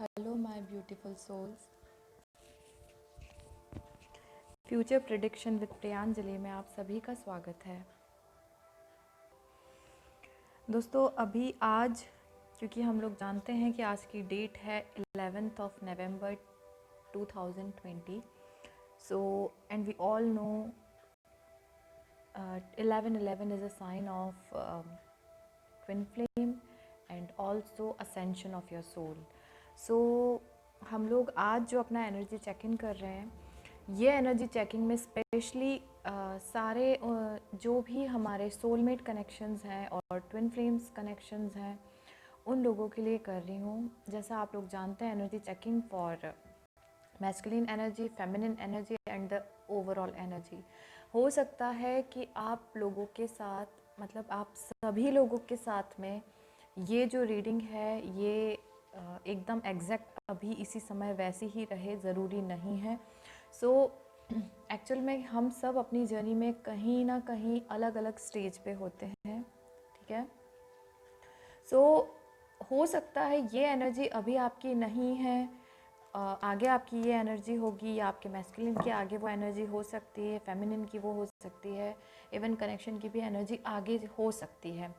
Hello my beautiful souls. Future prediction with Priyanjali में आप सभी का स्वागत है। दोस्तों अभी आज, क्योंकि हम लोग जानते हैं कि आज की डेट है 11 नवंबर 2020, so and we all know 1111 is a sign of twin flame and also ascension of your soul. So हम लोग आज जो अपना एनर्जी चेक इन कर रहे हैं, ये एनर्जी चेकिंग में स्पेशली सारे जो भी हमारे सोलमेट कनेक्शंस हैं और ट्विन फ्लेम्स कनेक्शंस हैं उन लोगों के लिए कर रही हूँ। जैसा आप लोग जानते हैं, energy checking for masculine energy, feminine energy and the overall energy. हो सकता है कि आप लोगों के साथ, मतलब आप सभी लोगों के साथ में ये जो रीडिंग है ये एकदम एग्जैक्ट अभी इसी समय वैसी ही रहे, ज़रूरी नहीं है। सो एक्चुअल में हम सब अपनी जर्नी में कहीं ना कहीं अलग अलग स्टेज पे होते हैं, ठीक है। सो हो सकता है ये एनर्जी अभी आपकी नहीं है, आगे आपकी ये एनर्जी होगी, या आपके मैस्कुलिन की आगे वो एनर्जी हो सकती है, फेमिनिन की वो हो सकती है, इवन कनेक्शन की भी एनर्जी आगे हो सकती है।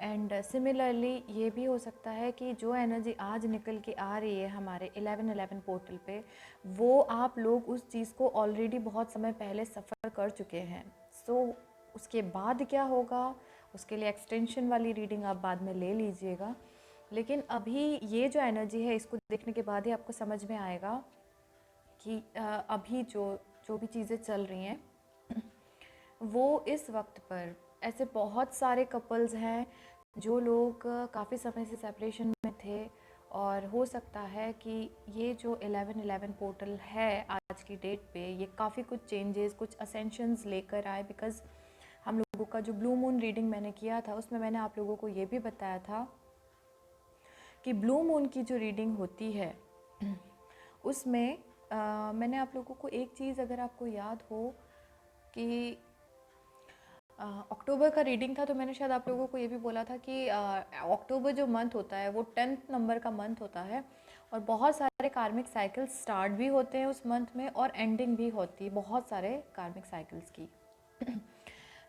एंड सिमिलरली ये भी हो सकता है कि जो एनर्जी आज निकल के आ रही है हमारे 1111 पोर्टल पे, वो आप लोग उस चीज़ को ऑलरेडी बहुत समय पहले सफ़र कर चुके हैं। सो उसके बाद क्या होगा, उसके लिए एक्सटेंशन वाली रीडिंग आप बाद में ले लीजिएगा। लेकिन अभी ये जो एनर्जी है, इसको देखने के बाद ही आपको समझ में आएगा कि अभी जो जो भी चीज़ें चल रही हैं वो इस वक्त पर ऐसे बहुत सारे कपल्स हैं जो लोग काफ़ी समय से सेपरेशन में थे, और हो सकता है कि ये जो 1111 पोर्टल है आज की डेट पे, ये काफ़ी कुछ चेंजेस, कुछ असेंशंस लेकर आए। बिकॉज़ हम लोगों का जो ब्लू मून रीडिंग मैंने किया था उसमें मैंने आप लोगों को ये भी बताया था कि ब्लू मून की जो रीडिंग होती है उसमें मैंने आप लोगों को एक चीज़, अगर आपको याद हो कि अक्टूबर का रीडिंग था, तो मैंने शायद आप लोगों को ये भी बोला था कि अक्टूबर जो मंथ होता है वो 10th नंबर का मंथ होता है, और बहुत सारे कार्मिक साइकिल्स स्टार्ट भी होते हैं उस मंथ में और एंडिंग भी होती है बहुत सारे कार्मिक साइकिल्स की।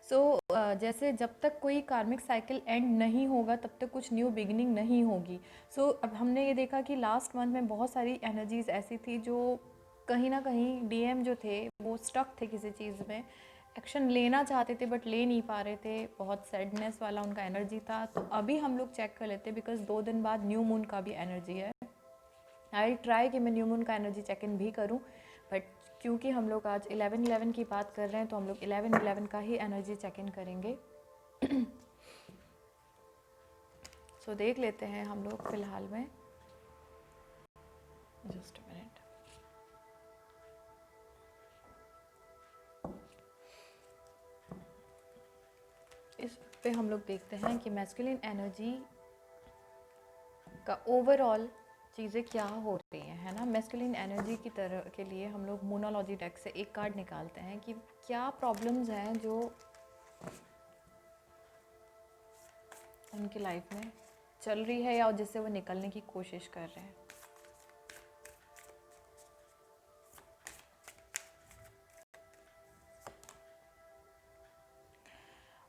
सो जैसे जब तक कोई कार्मिक साइकिल एंड नहीं होगा तब तक कुछ न्यू बिगिनिंग नहीं होगी। सो अब हमने ये देखा कि लास्ट मंथ में बहुत सारी एनर्जीज ऐसी थी जो कहीं ना कहीं डीएम जो थे वो स्टक थे किसी चीज़ में, एक्शन लेना चाहते थे बट ले नहीं पा रहे थे, बहुत सैडनेस वाला उनका एनर्जी था। तो अभी हम लोग चेक कर लेते, बिकॉज 2 दिन बाद न्यू मून का भी एनर्जी है। आई ट्राई कि मैं न्यू मून का एनर्जी चेक इन भी करूं, बट क्योंकि हम लोग आज 1111 की बात कर रहे हैं तो हम लोग 1111 का ही एनर्जी चेक इन करेंगे। सो देख लेते हैं हम लोग फिलहाल में, जस्ट अ मिनट। इस पे हम लोग देखते हैं कि मैस्कुलिन एनर्जी का ओवरऑल चीज़ें क्या हो रही हैं, है ना। मैस्कुलिन एनर्जी की तरह के लिए हम लोग मोनोलॉजी डेक से एक कार्ड निकालते हैं कि क्या प्रॉब्लम्स हैं जो उनकी लाइफ में चल रही है या जिससे वो निकलने की कोशिश कर रहे हैं।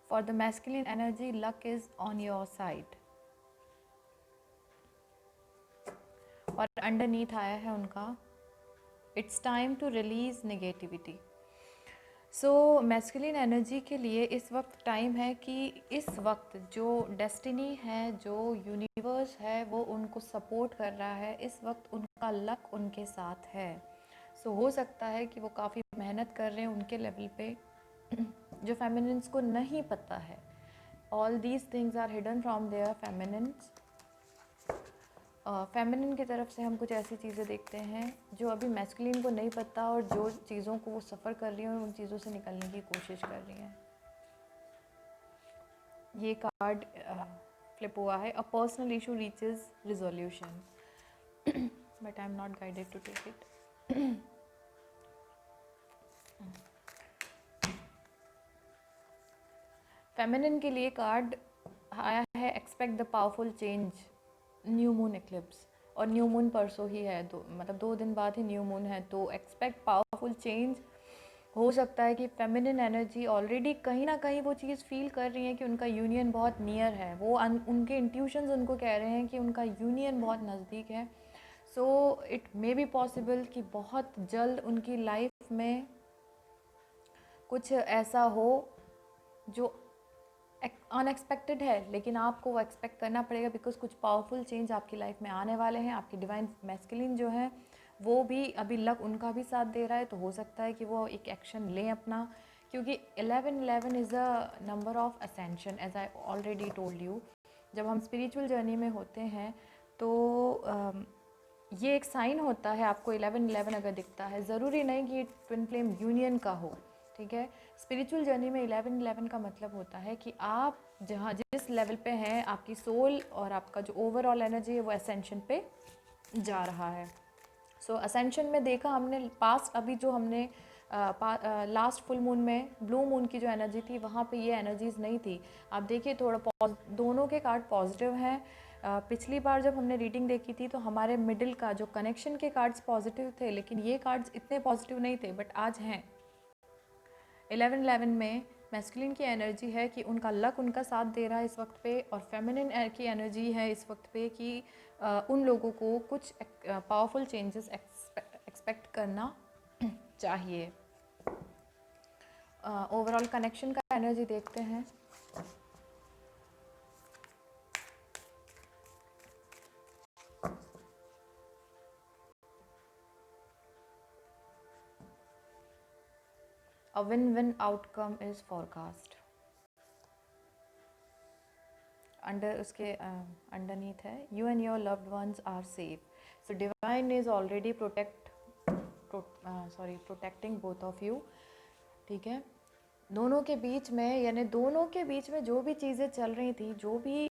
For the masculine energy, luck is on your side. और अंडरनीथ आया है उनका, it's time to release negativity. So masculine energy के लिए इस वक्त टाइम है कि इस वक्त जो डेस्टिनी है, जो यूनिवर्स है, वो उनको सपोर्ट कर रहा है। इस वक्त उनका लक उनके साथ है। सो हो सकता है कि वो काफ़ी मेहनत कर रहे हैं उनके लेवल पे, जो फेमिनिन्स को नहीं पता है। All these things are hidden from their feminines. Feminine की तरफ से हम कुछ ऐसी चीज़ें देखते हैं जो अभी मैस्कुलिन को नहीं पता, और जो चीज़ों को वो सफ़र कर रही हैं उन चीज़ों से निकलने की कोशिश कर रही हैं। ये कार्ड फ्लिप हुआ है, a personal issue reaches resolution, but I am not guided to take it. Feminine के लिए कार्ड आया है, expect the powerful change, new moon eclipse. और न्यू मून परसों ही है, मतलब 2 दिन बाद ही न्यू मून है, तो एक्सपेक्ट पावरफुल चेंज। हो सकता है कि फेमिनिन एनर्जी ऑलरेडी कहीं ना कहीं वो चीज़ फील कर रही है कि उनका यूनियन बहुत नियर है, वो उनके इंट्यूशंस उनको कह रहे हैं कि उनका यूनियन बहुत नज़दीक है। So it may be possible कि बहुत जल्द उनकी लाइफ में कुछ ऐसा हो जो अनएक्सपेक्टेड है, लेकिन आपको वो एक्सपेक्ट करना पड़ेगा, बिकॉज कुछ पावरफुल चेंज आपकी लाइफ में आने वाले हैं। आपकी डिवाइन मैस्कुलिन जो है वो भी अभी लक उनका भी साथ दे रहा है, तो हो सकता है कि वो एक एक्शन लें अपना, क्योंकि 1111 is a number of ascension, as I already told you. जब हम स्पिरिचुअल जर्नी में होते हैं तो ये एक साइन होता है। आपको 1111 अगर दिखता है, ज़रूरी नहीं कि ट्विन फ्लेम यूनियन का हो, ठीक है। स्पिरिचुअल जर्नी में 1111 का मतलब होता है कि आप जहाँ जिस लेवल पे हैं, आपकी सोल और आपका जो ओवरऑल एनर्जी है वो असेंशन पे जा रहा है। सो असेंशन में देखा हमने पास्ट, अभी जो हमने लास्ट फुल मून में ब्लू मून की जो एनर्जी थी वहाँ पे ये एनर्जीज नहीं थी। आप देखिए थोड़ा दोनों के कार्ड पॉजिटिव हैं। पिछली बार जब हमने रीडिंग देखी थी तो हमारे मिडिल का जो कनेक्शन के कार्ड्स पॉजिटिव थे, लेकिन ये कार्ड्स इतने पॉजिटिव नहीं थे, बट आज हैं। 1111 में मैस्कुलिन की एनर्जी है कि उनका लक उनका साथ दे रहा है इस वक्त पे, और फेमिनिन की एनर्जी है इस वक्त पे कि उन लोगों को कुछ पावरफुल चेंजेस एक्सपेक्ट करना चाहिए। ओवरऑल कनेक्शन का एनर्जी देखते हैं। A win-win outcome is forecast. Under उसके अंडरनीथ है, you and your loved ones are safe, so divine is already protecting both of you, ठीक है। दोनों के बीच में, यानी दोनों के बीच में जो भी चीज़ें चल रही थी, जो भी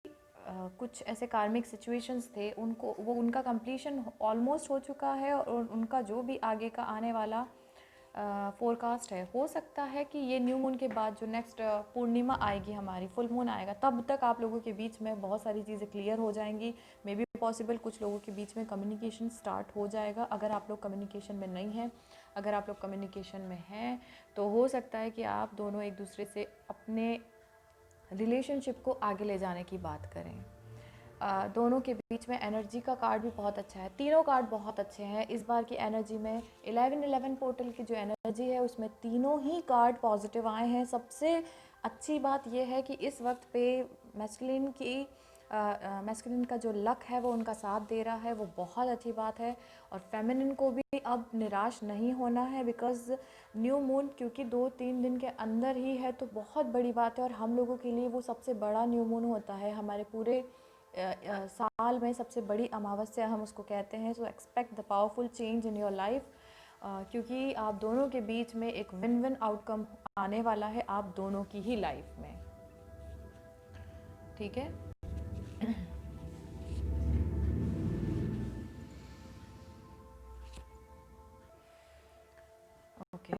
कुछ ऐसे कार्मिक सिचुएशंस थे, उनको वो उनका कंप्लीशन ऑलमोस्ट हो चुका है, और उनका जो भी आगे का आने वाला फोरकास्ट है, हो सकता है कि ये न्यू मून के बाद जो नेक्स्ट पूर्णिमा आएगी, हमारी फुल मून आएगा, तब तक आप लोगों के बीच में बहुत सारी चीज़ें क्लियर हो जाएंगी। मे बी पॉसिबल कुछ लोगों के बीच में कम्युनिकेशन स्टार्ट हो जाएगा। अगर आप लोग कम्युनिकेशन में नहीं हैं, अगर आप लोग कम्युनिकेशन में हैं, तो हो सकता है कि आप दोनों एक दूसरे से अपने रिलेशनशिप को आगे ले जाने की बात करें। दोनों के बीच में एनर्जी का कार्ड भी बहुत अच्छा है, तीनों कार्ड बहुत अच्छे हैं इस बार की एनर्जी में। 1111 पोर्टल की जो एनर्जी है उसमें तीनों ही कार्ड पॉजिटिव आए हैं। सबसे अच्छी बात यह है कि इस वक्त पे मैस्कुलिन का जो लक है वो उनका साथ दे रहा है, वो बहुत अच्छी बात है। और फेमिनिन को भी अब निराश नहीं होना है, बिकॉज़ न्यू मून क्योंकि 2-3 दिन के अंदर ही है, तो बहुत बड़ी बात है। और हम लोगों के लिए वो सबसे बड़ा न्यू मून होता है, हमारे पूरे साल में सबसे बड़ी अमावस्या हम उसको कहते हैं। So expect the powerful change in your life, क्योंकि आप दोनों के बीच में एक विन विन आउटकम आने वाला है आप दोनों की ही लाइफ में, ठीक है। ओके,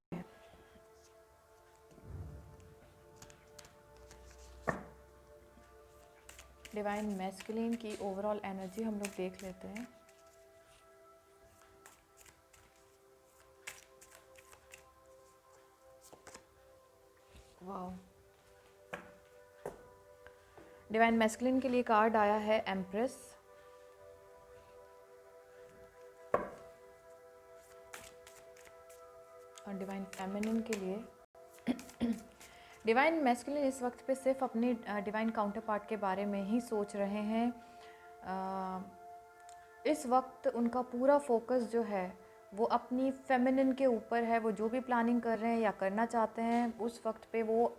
डिवाइन मैस्कुलिन की ओवरऑल एनर्जी हम लोग देख लेते हैं। वाओ, डिवाइन मैस्कुलिन के लिए कार्ड आया है एम्प्रेस, और डिवाइन फेमिनिन के लिए डिवाइन मैस्कुलिन इस वक्त पे सिर्फ अपनी डिवाइन काउंटर पार्ट के बारे में ही सोच रहे हैं। इस वक्त उनका पूरा फोकस जो है वो अपनी फेमिनिन के ऊपर है। वो जो भी प्लानिंग कर रहे हैं या करना चाहते हैं, उस वक्त पे वो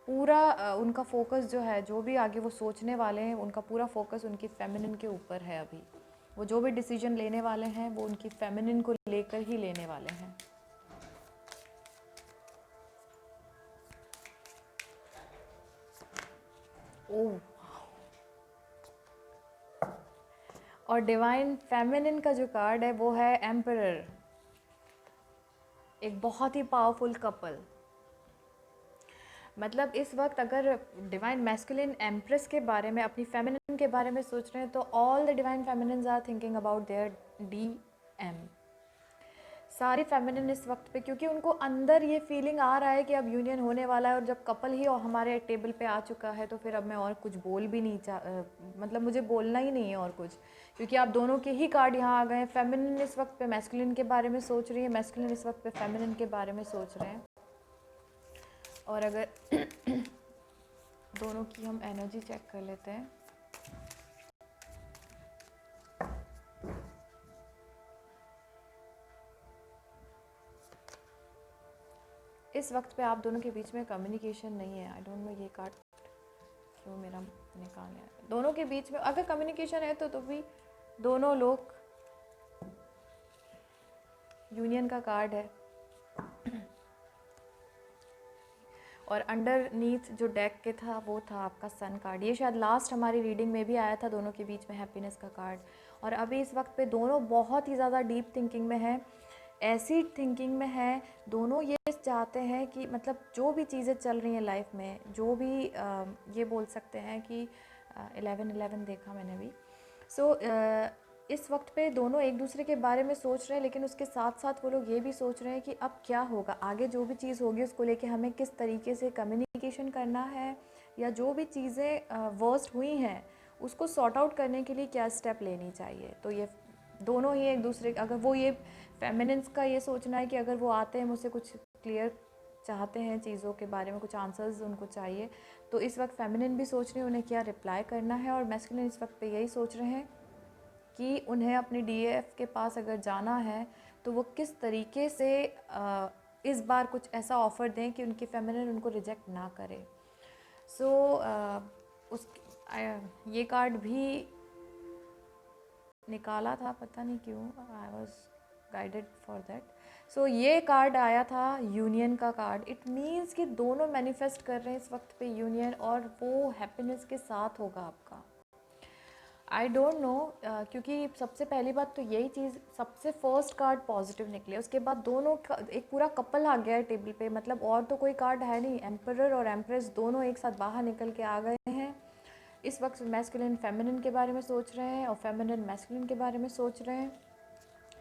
पूरा उनका फोकस जो है, जो भी आगे वो सोचने वाले हैं, उनका पूरा फोकस उनकी फेमिनिन के ऊपर है। अभी वो जो भी डिसीजन लेने वाले हैं वो उनकी फेमिनिन को लेकर ही लेने वाले हैं। ओह, और डिवाइन फेमिनिन का जो कार्ड है वो है एम्परर, एक बहुत ही पावरफुल कपल। मतलब इस वक्त अगर डिवाइन मैस्कुलिन एम्प्रेस के बारे में, अपनी फेमिनिन के बारे में सोच रहे हैं, तो all the divine feminines are thinking about their DM। सारी फेमिनिन इस वक्त पे, क्योंकि उनको अंदर ये फीलिंग आ रहा है कि अब यूनियन होने वाला है, और जब कपल ही और हमारे टेबल पे आ चुका है तो फिर अब मैं और कुछ बोल भी नहीं मतलब मुझे बोलना ही नहीं है और कुछ, क्योंकि आप दोनों के ही कार्ड यहाँ आ गए हैं। फेमिनिन इस वक्त पे मैस्कुलिन के बारे में सोच रही है, मैस्कुलिन इस वक्त पे फेमिनिन के बारे में सोच रहे हैं। और अगर दोनों की हम एनर्जी चेक कर लेते हैं। इस वक्त पे आप दोनों के बीच में कम्युनिकेशन नहीं है। आई डोंट नो ये कार्ड क्यों मेरा निकालने आया। दोनों के बीच में अगर कम्युनिकेशन है तो भी दोनों लोग, यूनियन का कार्ड है। और अंडरनीथ जो डेक के था वो था आपका सन कार्ड। ये शायद लास्ट हमारी रीडिंग में भी आया था, दोनों के बीच में हैप्पीनेस का कार्ड। और अभी इस वक्त पे दोनों बहुत ही ज़्यादा डीप थिंकिंग में है, ऐसी थिंकिंग में है। दोनों ये चाहते हैं कि मतलब जो भी चीज़ें चल रही हैं लाइफ में, जो भी ये बोल सकते हैं कि 11-11 देखा मैंने भी। सो इस वक्त पे दोनों एक दूसरे के बारे में सोच रहे हैं, लेकिन उसके साथ साथ वो लोग ये भी सोच रहे हैं कि अब क्या होगा आगे, जो भी चीज़ होगी उसको लेके हमें किस तरीके से कम्युनिकेशन करना है, या जो भी चीज़ें वर्स्ट हुई हैं उसको सॉर्ट आउट करने के लिए क्या स्टेप लेनी चाहिए। तो ये दोनों ही एक दूसरे, अगर वो ये फेमिनिन्स का ये सोचना है कि अगर वो आते हैं मुझसे कुछ क्लियर चाहते हैं चीज़ों के बारे में, कुछ आंसर्स उनको चाहिए, तो इस वक्त फेमिनिन भी सोच रहे हैं उन्हें क्या रिप्लाई करना है। और मैस्कुलिन इस वक्त पे यही सोच रहे हैं कि उन्हें अपनी DF के पास अगर जाना है तो वो किस तरीके से इस बार कुछ ऐसा ऑफ़र दें कि उनकी फेमिनिन उनको रिजेक्ट ना करे। सो उस ये कार्ड भी निकाला था, पता नहीं क्यों, I was guided for that. So ये कार्ड आया था यूनियन का कार्ड। इट मीन्स कि दोनों मैनिफेस्ट कर रहे हैं इस वक्त पे यूनियन, और वो हैप्पीनेस के साथ होगा आपका। आई डोंट नो, क्योंकि सबसे पहली बात तो यही चीज़, सबसे फर्स्ट कार्ड पॉजिटिव निकले, उसके बाद दोनों एक पूरा कपल आ गया है टेबल पे, मतलब और तो कोई कार्ड है नहीं। एम्परर और एम्प्रेस दोनों एक साथ बाहर निकल के आ गए हैं। इस वक्त मैस्कुलिन फेमिनिन के बारे में सोच रहे हैं और फेमिनिन मैस्कुलिन के बारे में सोच रहे हैं।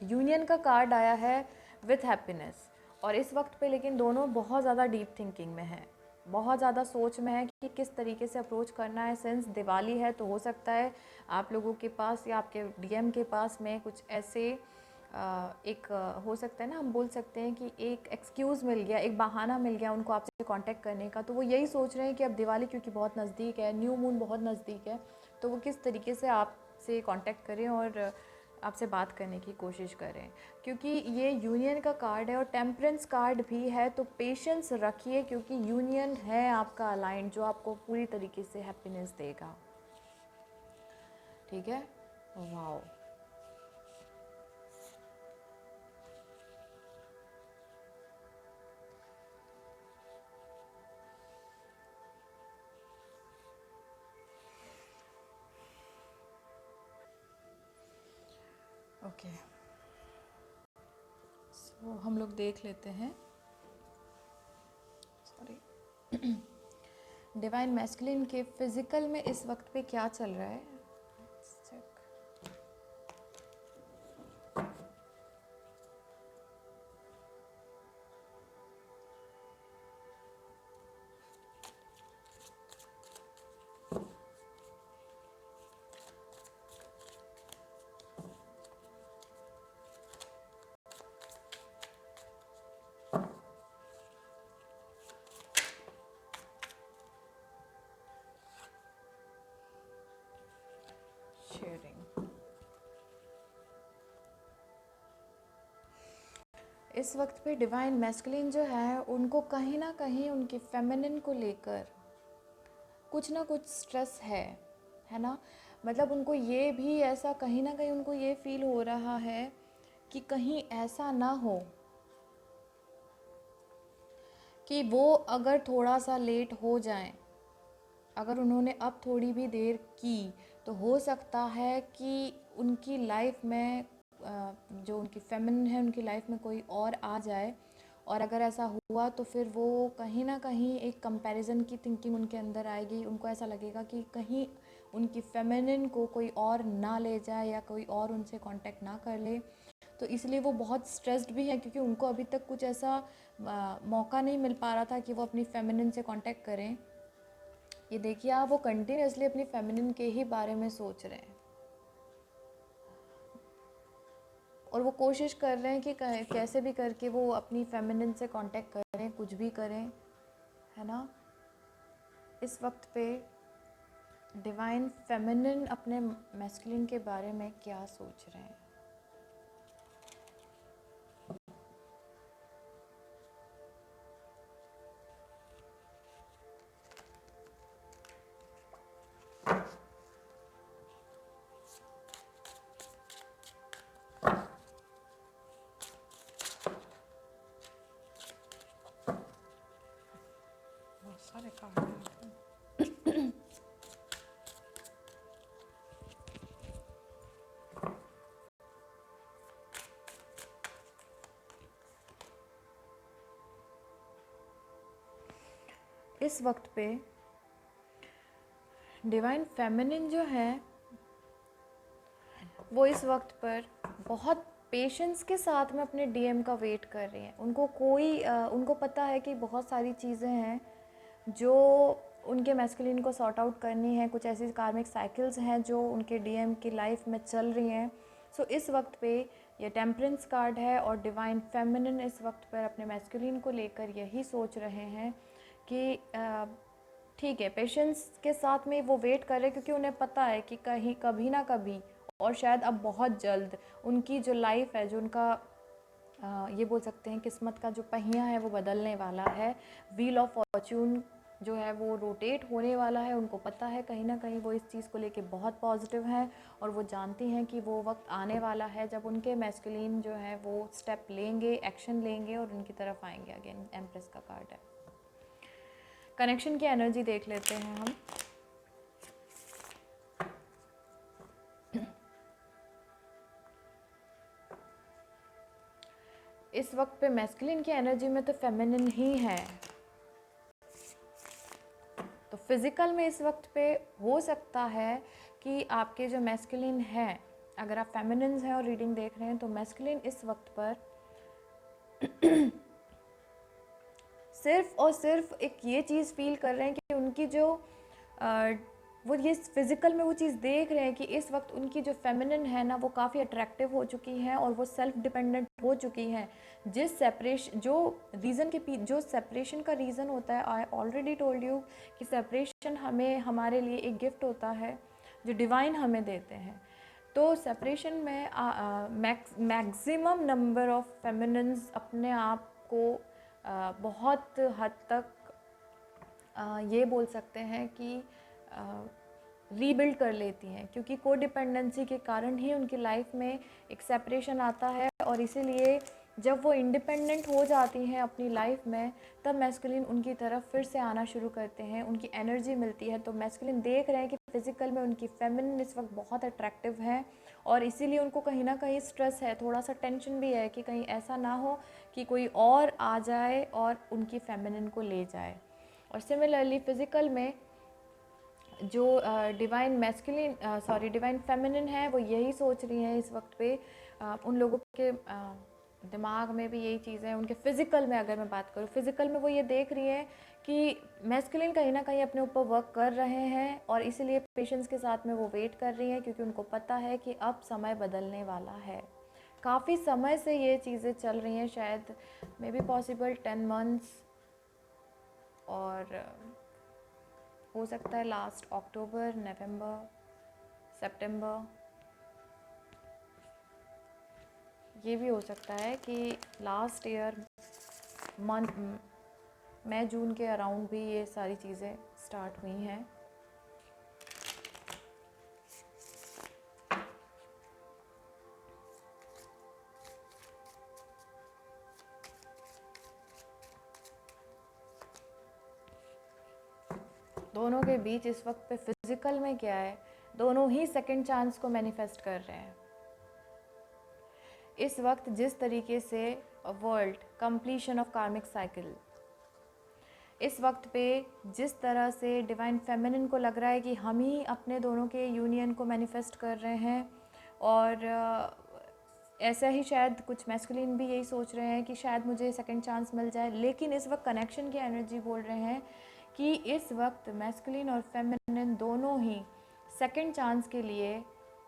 यूनियन का कार्ड आया है विथ हैप्पीनेस, और इस वक्त पे लेकिन दोनों बहुत ज़्यादा डीप थिंकिंग में है, बहुत ज़्यादा सोच में है कि किस तरीके से अप्रोच करना है। सिंस दिवाली है तो हो सकता है आप लोगों के पास या आपके DM के पास में कुछ ऐसे एक हो सकता है ना, हम बोल सकते हैं कि एक एक्सक्यूज़ मिल गया, एक बहाना मिल गया उनको आपसे कांटेक्ट करने का। तो वो यही सोच रहे हैं कि अब दिवाली क्योंकि बहुत नज़दीक है, न्यू मून बहुत नज़दीक है, तो वो किस तरीके से आपसे कांटेक्ट करें और आपसे बात करने की कोशिश करें, क्योंकि ये यूनियन का कार्ड है और टेम्परेंस कार्ड भी है। तो पेशेंस रखिए, क्योंकि यूनियन है आपका अलाइंड जो आपको पूरी तरीके से हैप्पीनेस देगा। ठीक है, वाओ। ओके, सो हम लोग देख लेते हैं, सॉरी, डिवाइन मैस्कुलिन के फिजिकल में इस वक्त पे क्या चल रहा है। शेयरिंग, इस वक्त पे डिवाइन मैस्कुलिन जो है उनको कहीं ना कहीं उनकी फेमिनिन को लेकर कुछ ना कुछ स्ट्रेस है ना। मतलब उनको ये भी ऐसा कहीं ना कहीं उनको ये फील हो रहा है कि कहीं ऐसा ना हो कि वो अगर थोड़ा सा लेट हो जाएं, अगर उन्होंने अब थोड़ी भी देर की तो हो सकता है कि उनकी लाइफ में जो उनकी फेमिनिन है उनकी लाइफ में कोई और आ जाए और अगर ऐसा हुआ तो फिर वो कहीं ना कहीं एक कंपैरिजन की थिंकिंग उनके अंदर आएगी। उनको ऐसा लगेगा कि कहीं उनकी फेमिनिन को कोई और ना ले जाए या कोई और उनसे कांटेक्ट ना कर ले। तो इसलिए वो बहुत स्ट्रेस्ड भी हैं, क्योंकि उनको अभी तक कुछ ऐसा मौका नहीं मिल पा रहा था कि वो अपनी फेमिनिन से कांटेक्ट करें। ये देखिए आप, वो कंटिन्यूसली अपनी फेमिनिन के ही बारे में सोच रहे हैं और वो कोशिश कर रहे हैं कि कैसे भी करके वो अपनी फेमिनिन से कांटेक्ट करें, कुछ भी करें, है ना। इस वक्त पे डिवाइन फेमिनिन अपने मैस्कुलिन के बारे में क्या सोच रहे हैं? बहुत सारे कार्ड हैं। इस वक्त पे डिवाइन फेमिनिन जो है वो इस वक्त पर बहुत पेशेंस के साथ में अपने डीएम का वेट कर रही हैं। उनको पता है कि बहुत सारी चीज़ें हैं जो उनके मैस्कुलिन को सॉर्ट आउट करनी है। कुछ ऐसी कार्मिक साइकिल्स हैं जो उनके डीएम की लाइफ में चल रही हैं। सो इस वक्त पे ये टेम्परेंस कार्ड है और डिवाइन फेमिनिन इस वक्त पर अपने मैस्कुलिन को लेकर यही सोच रहे हैं कि ठीक है, पेशेंस के साथ में वो वेट कर रहे हैं, क्योंकि उन्हें पता है कि कहीं कभी ना कभी और शायद अब बहुत जल्द उनकी जो लाइफ है, जो उनका ये बोल सकते हैं किस्मत का जो पहिया है वो बदलने वाला है। व्हील ऑफ फॉर्च्यून जो है वो रोटेट होने वाला है। उनको पता है, कहीं ना कहीं वो इस चीज़ को लेके बहुत पॉजिटिव हैं और वो जानती हैं कि वो वक्त आने वाला है जब उनके मैस्कुलिन जो है वो स्टेप लेंगे, एक्शन लेंगे और उनकी तरफ आएंगे। अगेन एम्प्रेस का कार्ड है। कनेक्शन की एनर्जी देख लेते हैं हम। इस वक्त पे मैस्कुलिन की एनर्जी में तो फेमिनिन ही है। तो फिज़िकल में इस वक्त पे हो सकता है कि आपके जो मैस्कुलिन है, अगर आप फेमिनिन हैं और रीडिंग देख रहे हैं तो मैस्कुलिन इस वक्त पर सिर्फ और सिर्फ एक ये चीज़ फील कर रहे हैं कि उनकी जो वो ये फिज़िकल में वो चीज़ देख रहे हैं कि इस वक्त उनकी जो फेमिनिन है ना वो काफ़ी अट्रैक्टिव हो चुकी हैं और वो सेल्फ डिपेंडेंट हो चुकी हैं। जिस सेपरेशन जो रीज़न के जो सेपरेशन का रीज़न होता है, आई ऑलरेडी टोल्ड यू कि सेपरेशन हमें हमारे लिए एक गिफ्ट होता है जो डिवाइन हमें देते हैं। तो सेपरेशन में मैक्सिमम नंबर ऑफ फेमिनिन्स अपने आप को बहुत हद तक ये बोल सकते हैं कि रीबिल्ड कर लेती हैं, क्योंकि कोडिपेंडेंसी के कारण ही उनकी लाइफ में एक सेपरेशन आता है। और इसीलिए जब वो इंडिपेंडेंट हो जाती हैं अपनी लाइफ में, तब मैस्कुलिन उनकी तरफ फिर से आना शुरू करते हैं, उनकी एनर्जी मिलती है। तो मैस्कुलिन देख रहे हैं कि फिज़िकल में उनकी फेमिनिन इस वक्त बहुत अट्रैक्टिव है और इसीलिए उनको कहीं ना कहीं स्ट्रेस है, थोड़ा सा टेंशन भी है कि कहीं ऐसा ना हो कि कोई और आ जाए और उनकी फेमिनिन को ले जाए। और सिमिलरली फ़िज़िकल में जो डिवाइन डिवाइन फेमिनिन है वो यही सोच रही हैं इस वक्त पे। उन लोगों के दिमाग में भी यही चीज़ें हैं। उनके फ़िज़िकल में अगर मैं बात करूँ, फ़िज़िकल में वो ये देख रही हैं कि मैस्कुलिन कहीं ना कहीं अपने ऊपर वर्क कर रहे हैं और इसीलिए पेशेंस के साथ में वो वेट कर रही हैं, क्योंकि उनको पता है कि अब समय बदलने वाला है। काफ़ी समय से ये चीज़ें चल रही हैं, शायद मे बी पॉसिबल 10 मंथ्स, और हो सकता है लास्ट अक्टूबर, नवंबर, सितंबर, ये भी हो सकता है कि लास्ट ईयर मई जून के अराउंड भी ये सारी चीज़ें स्टार्ट हुई हैं। दोनों के बीच इस वक्त पे फिज़िकल में क्या है, दोनों ही सेकंड चांस को मैनिफेस्ट कर रहे हैं। इस वक्त जिस तरीके से वर्ल्ड कंप्लीशन ऑफ कार्मिक साइकिल, इस वक्त पे जिस तरह से डिवाइन फेमिनिन को लग रहा है कि हम ही अपने दोनों के यूनियन को मैनिफेस्ट कर रहे हैं, और ऐसा ही शायद कुछ मैस्कुलिन भी यही सोच रहे हैं कि शायद मुझे सेकंड चांस मिल जाए, लेकिन इस वक्त कनेक्शन की एनर्जी बोल रहे हैं कि इस वक्त मैस्कुलिन और फेमिनिन दोनों ही सेकंड चांस के लिए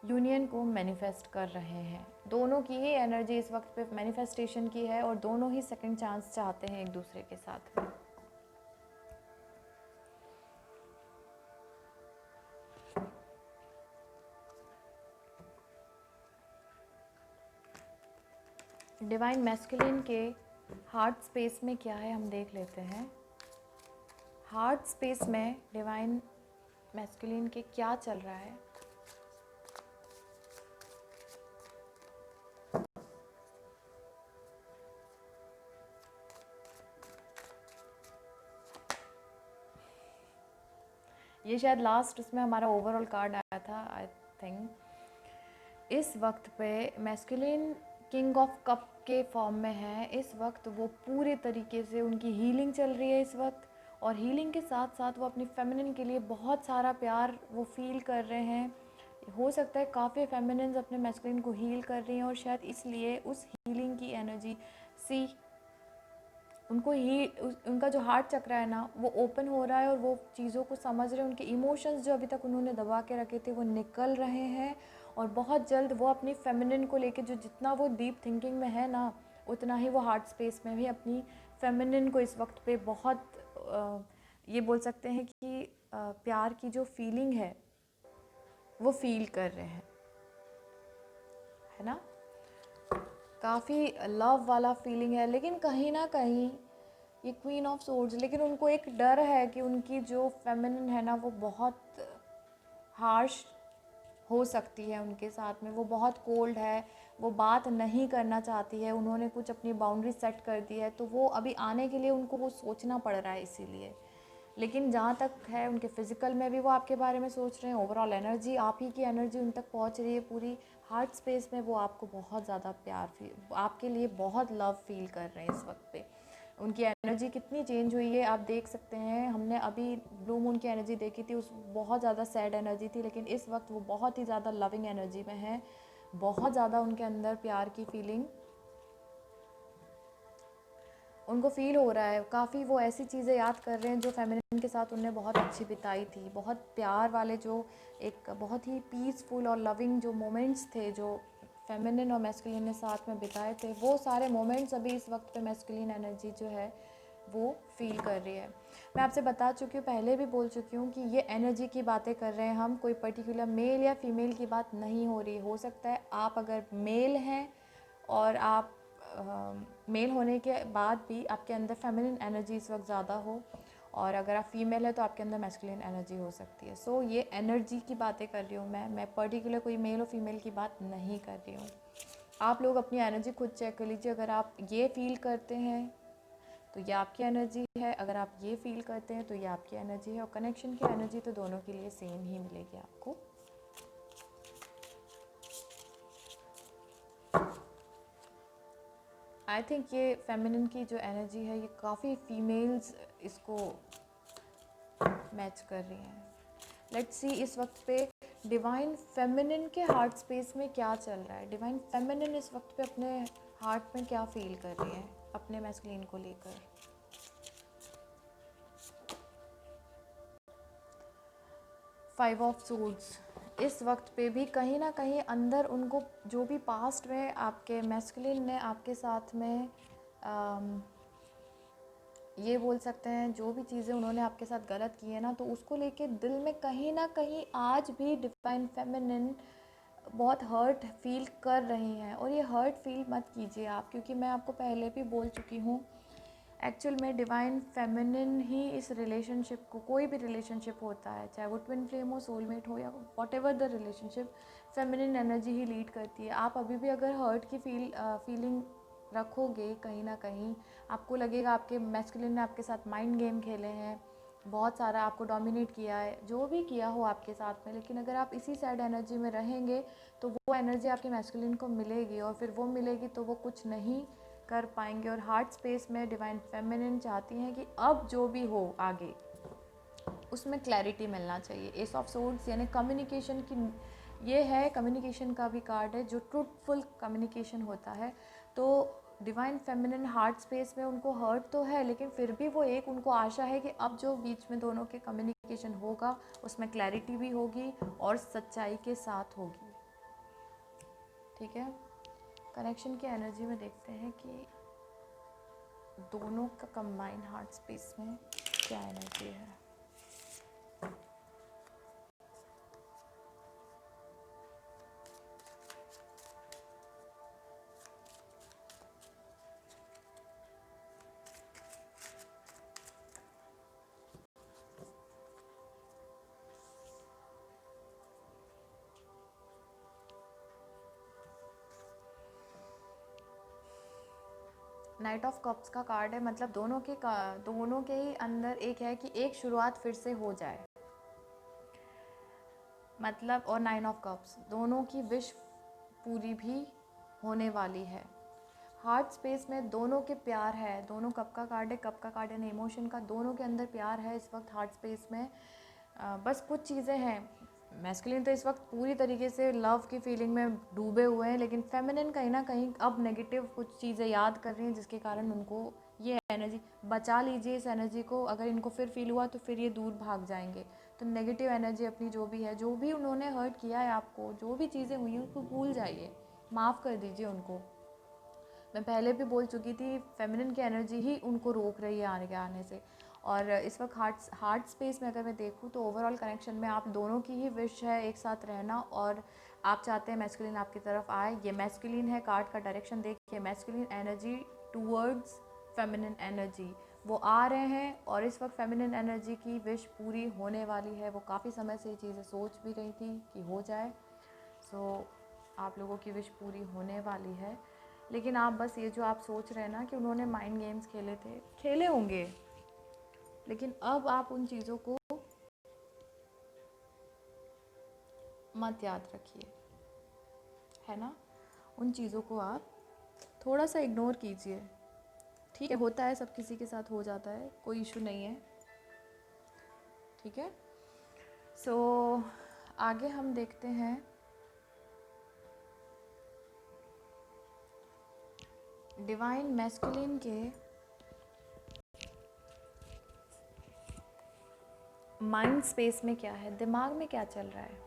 यूनियन को मैनिफेस्ट कर रहे हैं। दोनों की ही एनर्जी इस वक्त पे मैनिफेस्टेशन की है और दोनों ही सेकंड चांस चाहते हैं एक दूसरे के साथ में। डिवाइन मैस्कुलिन के हार्ट स्पेस में क्या है हम देख लेते हैं। हार्ट स्पेस में डिवाइन मैस्कुलिन के क्या चल रहा है। ये शायद लास्ट उसमें हमारा ओवरऑल कार्ड आया था आई थिंक। इस वक्त पे मैस्कुलिन किंग ऑफ कप के फॉर्म में है। इस वक्त वो पूरे तरीके से उनकी हीलिंग चल रही है इस वक्त, और हीलिंग के साथ साथ वो अपनी फेमिनिन के लिए बहुत सारा प्यार वो फील कर रहे हैं। हो सकता है काफ़ी फेमिनिन्स अपने मैस्कुलिन को हील कर रही हैं, और शायद इसलिए उस हीलिंग की एनर्जी सी उनको ही उनका जो हार्ट चक्र है ना वो ओपन हो रहा है, और वो चीज़ों को समझ रहे हैं। उनके इमोशंस जो अभी तक उन्होंने दबा के रखे थे वो निकल रहे हैं, और बहुत जल्द वो अपनी फेमिनिन को लेके जो जितना वो डीप थिंकिंग में है ना, उतना ही वो हार्ट स्पेस में भी अपनी फेमिनिन को इस वक्त पे बहुत ये बोल सकते हैं कि प्यार की जो फीलिंग है वो फील कर रहे हैं, है ना। काफ़ी लव वाला फीलिंग है, लेकिन कहीं ना कहीं ये क्वीन ऑफ सोर्ड्स, लेकिन उनको एक डर है कि उनकी जो फेमिनिन है ना वो बहुत हार्श हो सकती है उनके साथ में। वो बहुत कोल्ड है, वो बात नहीं करना चाहती है, उन्होंने कुछ अपनी बाउंड्री सेट कर दी है, तो वो अभी आने के लिए उनको वो सोचना पड़ रहा है इसीलिए। लेकिन जहाँ तक है उनके फिज़िकल में भी वो आपके बारे में सोच रहे हैं, ओवरऑल एनर्जी आप ही की एनर्जी उन तक पहुँच रही है पूरी। हार्ट स्पेस में वो आपको बहुत ज़्यादा प्यार फील, आपके लिए बहुत लव फील कर रहे हैं इस वक्त पे। उनकी एनर्जी कितनी चेंज हुई है आप देख सकते हैं। हमने अभी ब्लू मून की एनर्जी देखी थी, उस बहुत ज़्यादा सैड एनर्जी थी, लेकिन इस वक्त वो बहुत ही ज़्यादा लविंग एनर्जी में है। बहुत ज़्यादा उनके अंदर प्यार की फीलिंग उनको फ़ील हो रहा है। काफ़ी वो ऐसी चीज़ें याद कर रहे हैं जो फेमिनिन के साथ उन्हें बहुत अच्छी बिताई थी, बहुत प्यार वाले, जो एक बहुत ही पीसफुल और लविंग जो मोमेंट्स थे जो फेमिनिन और मैस्कुलिन ने साथ में बिताए थे, वो सारे मोमेंट्स अभी इस वक्त पे मैस्कुलिन एनर्जी जो है वो फील कर रही है। मैं आपसे बता चुकी हूँ, पहले भी बोल चुकी हूँ कि ये एनर्जी की बातें कर रहे हैं हम, कोई पर्टिकुलर मेल या फीमेल की बात नहीं हो रही। हो सकता है आप अगर मेल हैं और आप मेल होने के बाद भी आपके अंदर फेमिनिन एनर्जी इस वक्त ज़्यादा हो, और अगर आप फीमेल है तो आपके अंदर मैस्कुलिन एनर्जी हो सकती है। सो ये एनर्जी की बातें कर रही हूँ मैं पर्टिकुलर कोई मेल और फीमेल की बात नहीं कर रही हूँ। आप लोग अपनी एनर्जी खुद चेक कर लीजिए। अगर आप ये फील करते हैं तो ये आपकी एनर्जी है, अगर आप ये फील करते हैं तो ये आपकी एनर्जी है, और कनेक्शन की एनर्जी तो दोनों के लिए सेम ही मिलेगी आपको। आई थिंक ये फेमिनिन की जो एनर्जी है ये काफ़ी फीमेल्स इसको मैच कर रही हैं। लेट्स सी इस वक्त पे डिवाइन फेमिनिन के हार्ट स्पेस में क्या चल रहा है। डिवाइन फेमिनिन इस वक्त पे अपने हार्ट में क्या फील कर रही है अपने मैस्कुलिन को लेकर। फाइव ऑफ सोर्ड्स इस वक्त पे भी कहीं ना कहीं अंदर उनको जो भी पास्ट में आपके मैस्कुलिन ने आपके साथ में ये बोल सकते हैं जो भी चीज़ें उन्होंने आपके साथ गलत की है ना, तो उसको लेके दिल में कहीं ना कहीं आज भी डिवाइन फेमिनिन बहुत हर्ट फील कर रही हैं। और ये हर्ट फील मत कीजिए आप, क्योंकि मैं आपको पहले भी बोल चुकी हूँ एक्चुअल में डिवाइन फेमिनिन ही इस रिलेशनशिप को, कोई भी रिलेशनशिप होता है चाहे वो ट्विन फ्लेम हो, सोलमेट हो, या what ever the relationship, feminine energy he lead करती है। आप अभी भी अगर हर्ट की फीलिंग रखोगे कहीं ना कहीं, आपको लगेगा आपके मैस्कुलिन ने आपके साथ माइंड गेम खेले हैं, बहुत सारा आपको डोमिनेट किया है, जो भी किया हो आपके साथ में, लेकिन अगर आप इसी सैड एनर्जी में रहेंगे तो वो एनर्जी आपके मैस्कुलिन को मिलेगी, और फिर वो मिलेगी तो वो कुछ नहीं कर पाएंगे। और हार्ट स्पेस में डिवाइन फेमिनिन चाहती हैं कि अब जो भी हो आगे उसमें क्लैरिटी मिलना चाहिए। एस ऑफ सोर्ड्स यानी कम्युनिकेशन की, ये है कम्युनिकेशन का भी कार्ड है, जो ट्रूथफुल कम्युनिकेशन होता है। तो डिवाइन फेमिनिन हार्ट स्पेस में उनको हर्ट तो है, लेकिन फिर भी वो एक उनको आशा है कि अब जो बीच में दोनों के कम्युनिकेशन होगा उसमें क्लैरिटी भी होगी और सच्चाई के साथ होगी। ठीक है, कनेक्शन की एनर्जी में देखते हैं कि दोनों का कंबाइन हार्ट स्पेस में क्या एनर्जी है। नाइट ऑफ कप्स का कार्ड है, मतलब दोनों के ही अंदर एक है कि एक शुरुआत फिर से हो जाए, मतलब, और नाइन ऑफ कप्स दोनों की विश पूरी भी होने वाली है। हार्ट स्पेस में दोनों के प्यार है, दोनों कप का कार्ड है, कप का कार्ड है इमोशन का, दोनों के अंदर प्यार है इस वक्त हार्ट स्पेस में। बस कुछ चीज़ें हैं, मैस्कुलिन तो इस वक्त पूरी तरीके से लव की फीलिंग में डूबे हुए हैं, लेकिन फेमिनिन कहीं ना कहीं अब नेगेटिव कुछ चीज़ें याद कर रही हैं, जिसके कारण उनको ये एनर्जी, बचा लीजिए इस एनर्जी को, अगर इनको फिर फील हुआ तो फिर ये दूर भाग जाएंगे। तो नेगेटिव एनर्जी अपनी जो भी है, जो भी उन्होंने हर्ट किया है आपको, जो भी चीज़ें हुई हैं उसको भूल जाइए, माफ़ कर दीजिए उनको। मैं पहले भी बोल चुकी थी, फेमिनिन की एनर्जी ही उनको रोक रही है आने से। और इस वक्त हार्ट स्पेस में अगर मैं देखूँ तो ओवरऑल कनेक्शन में आप दोनों की ही विश है एक साथ रहना, और आप चाहते हैं मैस्कुलिन आपकी तरफ आए। ये मैस्कुलिन है, कार्ड का डायरेक्शन देखिए, masculine energy towards feminine energy, वो आ रहे हैं, और इस वक्त फेमिनिन एनर्जी की विश पूरी होने वाली है। वो काफ़ी समय से ये चीज़ें सोच भी रही थी कि हो जाए। सो आप लोगों की विश पूरी होने वाली है, लेकिन आप बस ये जो आप सोच रहे हैं ना कि उन्होंने माइंड गेम्स खेले थे, खेले होंगे, लेकिन अब आप उन चीज़ों को मत याद रखिए, है ना, उन चीज़ों को आप थोड़ा सा इग्नोर कीजिए। ठीक है, होता है, सब किसी के साथ हो जाता है, कोई इशू नहीं है। ठीक है, सो आगे हम देखते हैं डिवाइन मैस्कुलिन के माइंड स्पेस में क्या है, दिमाग में क्या चल रहा है।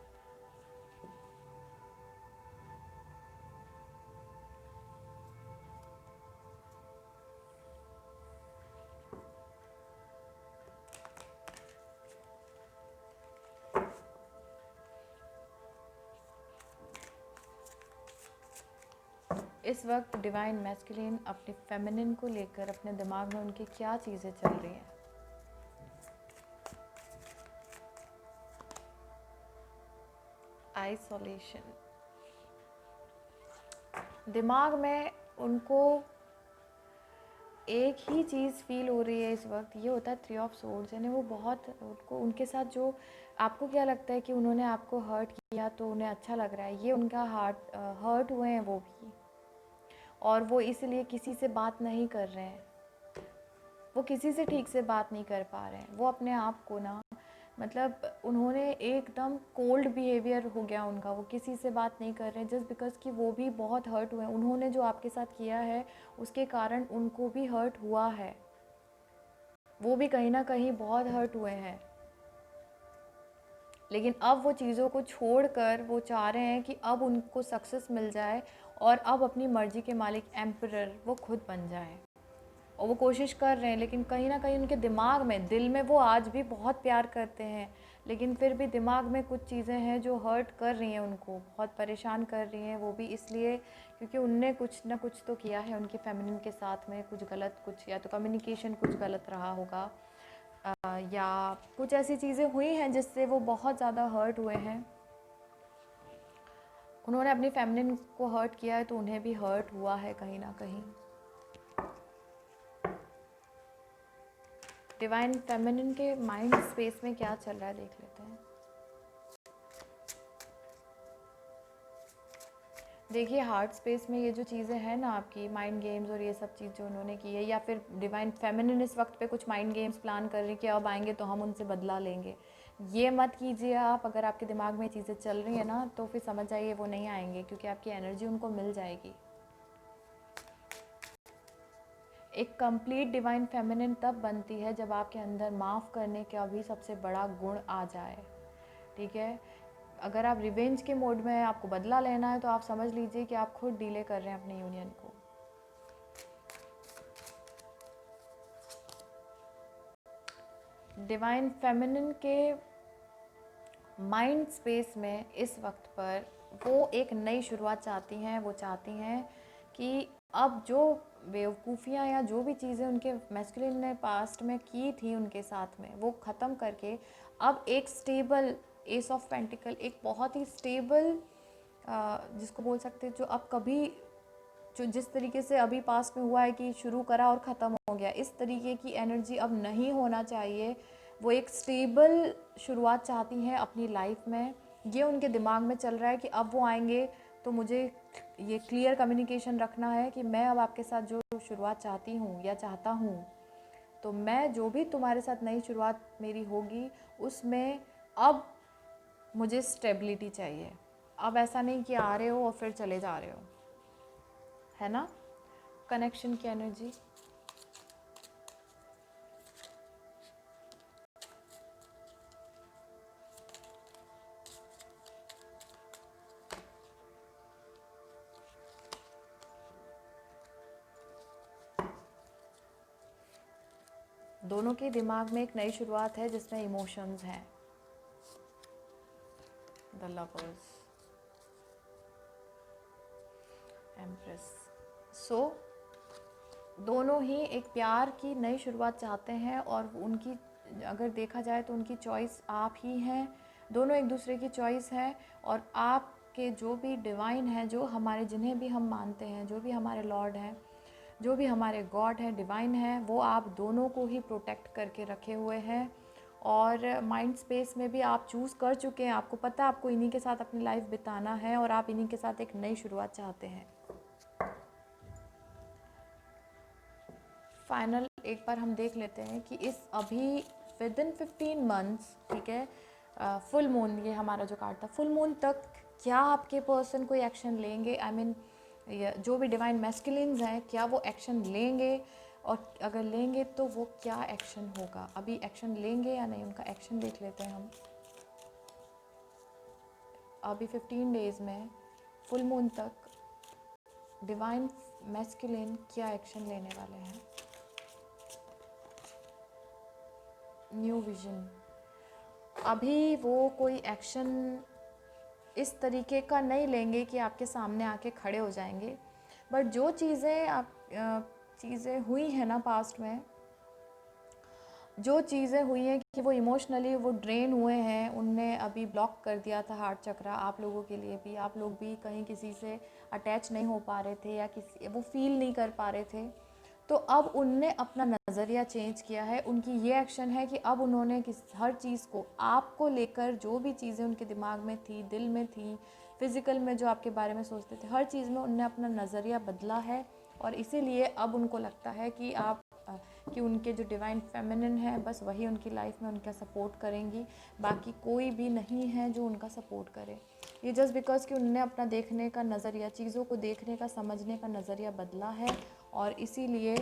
इस वक्त डिवाइन मैस्कुलिन अपने फेमिनिन को लेकर अपने दिमाग में उनकी क्या चीज़ें चल रही हैं। आइसोलेशन, दिमाग में उनको एक ही चीज़ फील हो रही है इस वक्त, ये होता है थ्री ऑफ सोर्ड्स, यानी वो बहुत उनको, उनके साथ जो, आपको क्या लगता है कि उन्होंने आपको हर्ट किया तो उन्हें अच्छा लग रहा है, ये उनका हर्ट हुए हैं वो भी, और वो इसलिए किसी से बात नहीं कर रहे हैं, वो किसी से ठीक से बात नहीं कर पा रहे हैं, वो अपने आप को ना, मतलब उन्होंने एकदम कोल्ड बिहेवियर हो गया उनका, वो किसी से बात नहीं कर रहे हैं, जस्ट बिकॉज कि वो भी बहुत हर्ट हुए हैं, उन्होंने जो आपके साथ किया है उसके कारण उनको भी हर्ट हुआ है, वो भी कहीं ना कहीं बहुत हर्ट हुए हैं, लेकिन अब वो चीज़ों को छोड़कर वो चाह रहे हैं कि अब उनको सक्सेस मिल जाए, और अब अपनी मर्ज़ी के मालिक एम्परर वो खुद बन जाएं, और वो कोशिश कर रहे हैं, लेकिन कहीं ना कहीं उनके दिमाग में, दिल में वो आज भी बहुत प्यार करते हैं, लेकिन फिर भी दिमाग में कुछ चीज़ें हैं जो हर्ट कर रही हैं उनको, बहुत परेशान कर रही हैं, वो भी इसलिए क्योंकि उनने कुछ ना कुछ तो किया है उनके फेमिनिन के साथ में, कुछ गलत, कुछ या तो कम्युनिकेशन कुछ गलत रहा होगा, या कुछ ऐसी चीज़ें हुई हैं जिससे वो बहुत ज़्यादा हर्ट हुए हैं। उन्होंने अपनी फेमिनिन को हर्ट किया है तो उन्हें भी हर्ट हुआ है कहीं ना कहीं। डिवाइन फेमिनिन के माइंड स्पेस में क्या चल रहा है देख लेते हैं। देखिए हार्ट स्पेस में ये जो चीज़ें हैं ना आपकी माइंड गेम्स और ये सब चीज़ जो उन्होंने की है, या फिर डिवाइन फेमिनिन इस वक्त पे कुछ माइंड गेम्स प्लान कर रही है कि अब आएंगे तो हम उनसे बदला लेंगे। ये मत कीजिए आप। अगर आपके दिमाग में चीज़ें चल रही हैं ना तो फिर समझ जाइए वो नहीं आएंगे, क्योंकि आपकी एनर्जी उनको मिल जाएगी। एक कंप्लीट डिवाइन फेमिनिन तब बनती है जब आपके अंदर माफ़ करने का भी सबसे बड़ा गुण आ जाए। ठीक है, अगर आप रिवेंज के मोड में हैं, आपको बदला लेना है, तो आप समझ लीजिए कि आप खुद डिले कर रहे हैं अपनी यूनियन को। डिवाइन फेमिनिन के माइंड स्पेस में इस वक्त पर वो एक नई शुरुआत चाहती हैं। वो चाहती हैं कि अब जो बेवकूफ़ियाँ या जो भी चीज़ें उनके मैस्कुलिन ने पास्ट में की थी उनके साथ में, वो ख़त्म करके अब एक स्टेबल एस ऑफ पेंटिकल, एक बहुत ही स्टेबल जिसको बोल सकते हैं, जो अब कभी जो जिस तरीके से अभी पास्ट में हुआ है कि शुरू करा और ख़त्म हो गया, इस तरीके की एनर्जी अब नहीं होना चाहिए। वो एक स्टेबल शुरुआत चाहती हैं अपनी लाइफ में। ये उनके दिमाग में चल रहा है कि अब वो आएंगे तो मुझे ये क्लियर कम्युनिकेशन रखना है कि मैं अब आपके साथ जो शुरुआत चाहती हूँ या चाहता हूँ, तो मैं जो भी तुम्हारे साथ नई शुरुआत मेरी होगी उसमें अब मुझे स्टेबिलिटी चाहिए। अब ऐसा नहीं कि आ रहे हो और फिर चले जा रहे हो, है ना। कनेक्शन की एनर्जी। दोनों के दिमाग में एक नई शुरुआत है जिसमें इमोशंस हैं। The lovers, empress. सो दोनों ही एक प्यार की नई शुरुआत चाहते हैं, और उनकी अगर देखा जाए तो उनकी चॉइस आप ही हैं। दोनों एक दूसरे की चॉइस है। और आपके जो भी डिवाइन है, जो हमारे जिन्हें भी हम मानते हैं, जो भी हमारे लॉर्ड हैं, जो भी हमारे गॉड हैं, डिवाइन हैं, वो आप दोनों को ही प्रोटेक्ट करके रखे हुए हैं। और माइंड स्पेस में भी आप चूज़ कर चुके हैं। आपको पता है आपको इन्हीं के साथ अपनी लाइफ बिताना है, और आप इन्हीं के साथ एक नई शुरुआत चाहते हैं। फाइनल एक बार हम देख लेते हैं कि इस अभी विद इन 15 मंथ्स, ठीक है, फुल मून, ये हमारा जो कार्ड था, फुल मून तक क्या आपके पर्सन कोई एक्शन लेंगे। आई मीन जो भी डिवाइन मैस्कुलिन्स हैं, क्या वो एक्शन लेंगे, और अगर लेंगे तो वो क्या एक्शन होगा। अभी एक्शन लेंगे या नहीं, उनका एक्शन देख लेते हैं हम। अभी 15 डेज़ में फुल मून तक डिवाइन मैस्कुलिन क्या एक्शन लेने वाले हैं। New vision. अभी वो कोई एक्शन इस तरीके का नहीं लेंगे कि आपके सामने आके खड़े हो जाएंगे, बट जो चीज़ें हुई हैं ना पास्ट में, जो चीज़ें हुई हैं कि वो इमोशनली वो ड्रेन हुए हैं, उनने अभी ब्लॉक कर दिया था हार्ट चक्रा। आप लोगों के लिए भी, आप लोग भी कहीं किसी से अटैच नहीं हो पा रहे थे, या किसी वो फील नहीं कर पा रहे थे, तो अब उनने अपना नज़रिया चेंज किया है। उनकी ये एक्शन है कि अब उन्होंने हर चीज़ को आपको लेकर, जो भी चीज़ें उनके दिमाग में थी, दिल में थी, फिज़िकल में जो आपके बारे में सोचते थे, हर चीज़ में उनने अपना नज़रिया बदला है। और इसीलिए अब उनको लगता है कि कि उनके जो डिवाइन फेमिनिन है, बस वही उनकी लाइफ में उनका सपोर्ट करेंगी, बाकी कोई भी नहीं है जो उनका सपोर्ट करे। ये जस्ट बिकॉज कि उनने अपना देखने का नज़रिया, चीज़ों को देखने का, समझने का नज़रिया बदला है, और इसीलिए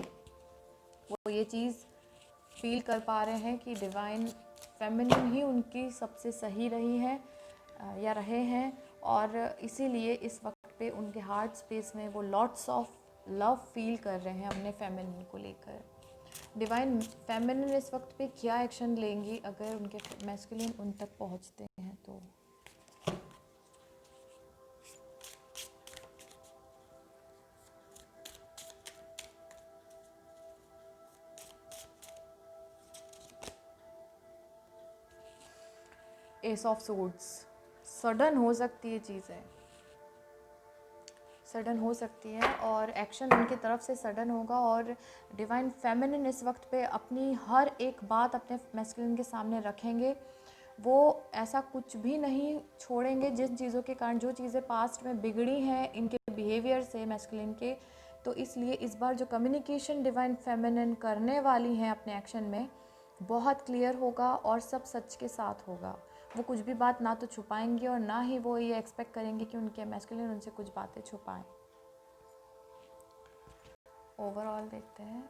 वो ये चीज़ फील कर पा रहे हैं कि डिवाइन फेमिनिन ही उनकी सबसे सही रही है या रहे हैं। और इसीलिए इस वक्त पे उनके हार्ट स्पेस में वो लॉट्स ऑफ लव फील कर रहे हैं अपने फेमिनिन को लेकर। डिवाइन फेमिनिन इस वक्त पे क्या एक्शन लेंगी अगर उनके मैस्कुलिन उन तक पहुंचते हैं तो। S of swords. सडन हो सकती है चीज़ें, सडन हो सकती है और एक्शन उनकी तरफ से सडन होगा। और डिवाइन फेमिनिन इस वक्त पे अपनी हर एक बात अपने मैस्कुलिन के सामने रखेंगे। वो ऐसा कुछ भी नहीं छोड़ेंगे जिन चीज़ों के कारण, जो चीज़ें पास्ट में बिगड़ी हैं इनके बिहेवियर से मैस्कुलिन के, तो इसलिए इस बार जो कम्युनिकेशन डिवाइन फेमिनिन करने वाली हैं अपने एक्शन में, बहुत क्लियर होगा और सब सच के साथ होगा। वो कुछ भी बात ना तो छुपाएंगे और ना ही वो ये एक्सपेक्ट करेंगे कि उनके मैस्कुलिन उनसे कुछ बातें छुपाएं। ओवरऑल देखते हैं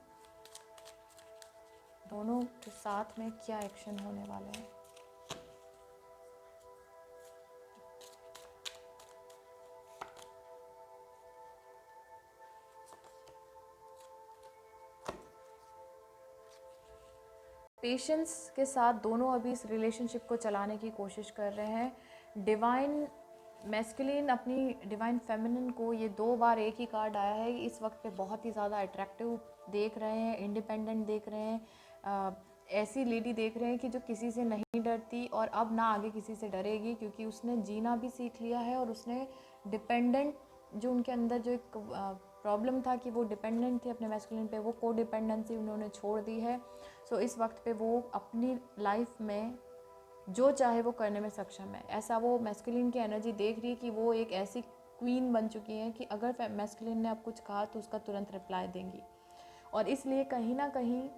दोनों के साथ में क्या एक्शन होने वाले हैं। पेशेंस के साथ दोनों अभी इस रिलेशनशिप को चलाने की कोशिश कर रहे हैं। डिवाइन मैस्कुलिन अपनी डिवाइन फेमिनिन को, ये 2 बार एक ही कार्ड आया है, इस वक्त पे बहुत ही ज़्यादा अट्रैक्टिव देख रहे हैं, इंडिपेंडेंट देख रहे हैं, ऐसी लेडी देख रहे हैं कि जो किसी से नहीं डरती और अब ना आगे किसी से डरेगी, क्योंकि उसने जीना भी सीख लिया है और उसने डिपेंडेंट, जो उनके अंदर जो एक प्रॉब्लम था कि वो डिपेंडेंट थे अपने मैस्कुलिन पे, वो को डिपेंडेंसी उन्होंने छोड़ दी है। सो इस वक्त पे वो अपनी लाइफ में जो चाहे वो करने में सक्षम है। ऐसा वो मैस्कुलिन की एनर्जी देख रही है कि वो एक ऐसी क्वीन बन चुकी हैं कि अगर मैस्कुलिन ने अब कुछ कहा तो उसका तुरंत रिप्लाई देंगी। और इसलिए कहीं ना कहीं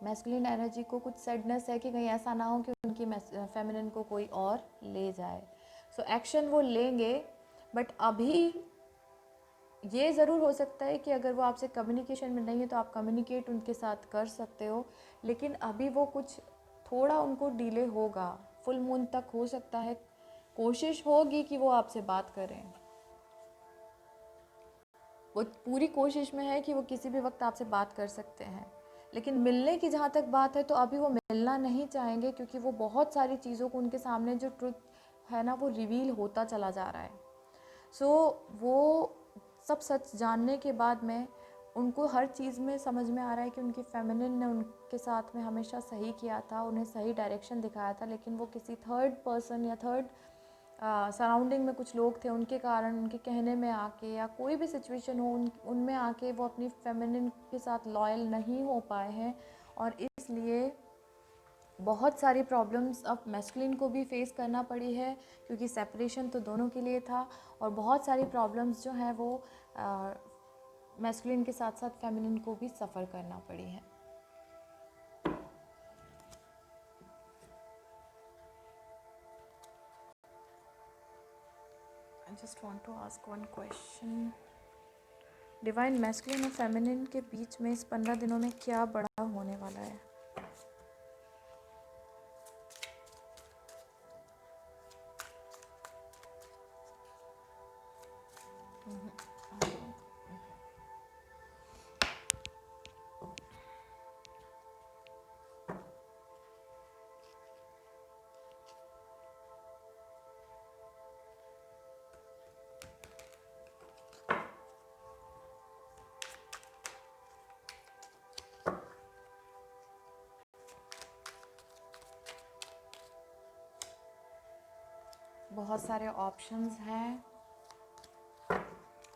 मैस्कुलिन एनर्जी को कुछ सैडनेस है कि कहीं ऐसा ना हो कि उनकी फेमिनिन को कोई और ले जाए। सो एक्शन वो लेंगे, बट अभी ये ज़रूर हो सकता है कि अगर वो आपसे कम्युनिकेशन में नहीं है तो आप कम्युनिकेट उनके साथ कर सकते हो, लेकिन अभी वो कुछ थोड़ा उनको डिले होगा, फुल मून तक हो सकता है। कोशिश होगी कि वो आपसे बात करें, वो पूरी कोशिश में है कि वो किसी भी वक्त आपसे बात कर सकते हैं, लेकिन मिलने की जहाँ तक बात है तो अभी वो मिलना नहीं चाहेंगे, क्योंकि वो बहुत सारी चीज़ों को उनके सामने जो ट्रुथ है ना वो रिवील होता चला जा रहा है। सो वो सब सच जानने के बाद में उनको हर चीज़ में समझ में आ रहा है कि उनकी फेमिनिन ने उनके साथ में हमेशा सही किया था, उन्हें सही डायरेक्शन दिखाया था, लेकिन वो किसी थर्ड पर्सन या थर्ड सराउंडिंग में कुछ लोग थे, उनके कारण, उनके कहने में आके या कोई भी सिचुएशन हो उनमें आके वो अपनी फेमिनिन के साथ लॉयल नहीं हो पाए हैं। और इसलिए बहुत सारी प्रॉब्लम्स अब मैस्कुलिन को भी फेस करना पड़ी है, क्योंकि सेपरेशन तो दोनों के लिए था। और बहुत सारी प्रॉब्लम्स जो हैं वो मैस्कुलिन के साथ साथ फेमिनिन को भी सफ़र करना पड़ी है। I just want to ask one question. Divine masculine और फेमिनिन के बीच में इस 15 दिनों में क्या बड़ा होने वाला है? बहुत सारे ऑप्शंस हैं,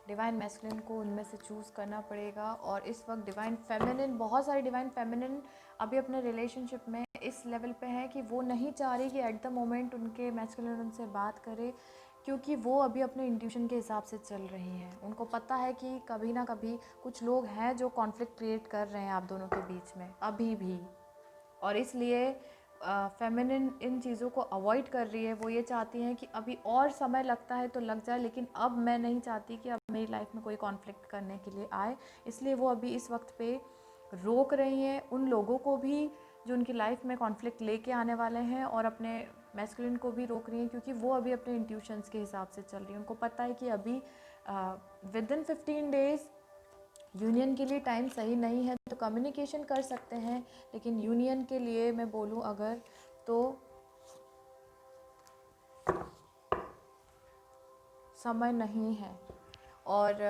डिवाइन मैस्कुलिन को उनमें से चूज़ करना पड़ेगा। और इस वक्त डिवाइन फेमिनिन, बहुत सारी डिवाइन फेमिनिन अभी अपने रिलेशनशिप में इस लेवल पे है कि वो नहीं चाह रही कि एट द मोमेंट उनके मैस्कुलिन उनसे बात करे, क्योंकि वो अभी अपने इंट्यूशन के हिसाब से चल रही हैं। उनको पता है कि कभी ना कभी कुछ लोग हैं जो कॉन्फ्लिक्ट क्रिएट कर रहे हैं आप दोनों के बीच में अभी भी, और इसलिए फेमिनिन इन चीज़ों को अवॉइड कर रही है। वो ये चाहती हैं कि अभी और समय लगता है तो लग जाए, लेकिन अब मैं नहीं चाहती कि अब मेरी लाइफ में कोई कॉन्फ्लिक्ट करने के लिए आए। इसलिए वो अभी इस वक्त पे रोक रही हैं उन लोगों को भी जो उनकी लाइफ में कॉन्फ्लिक्ट लेके आने वाले हैं, और अपने मैस्कुलिन को भी रोक रही हैं, क्योंकि वो अभी अपने इंट्यूशंस के हिसाब से चल रही हैं। उनको पता है कि अभी विद इन 15 डेज़ यूनियन के लिए टाइम सही नहीं है, तो कम्युनिकेशन कर सकते हैं, लेकिन यूनियन के लिए मैं बोलूँ अगर तो समय नहीं है। और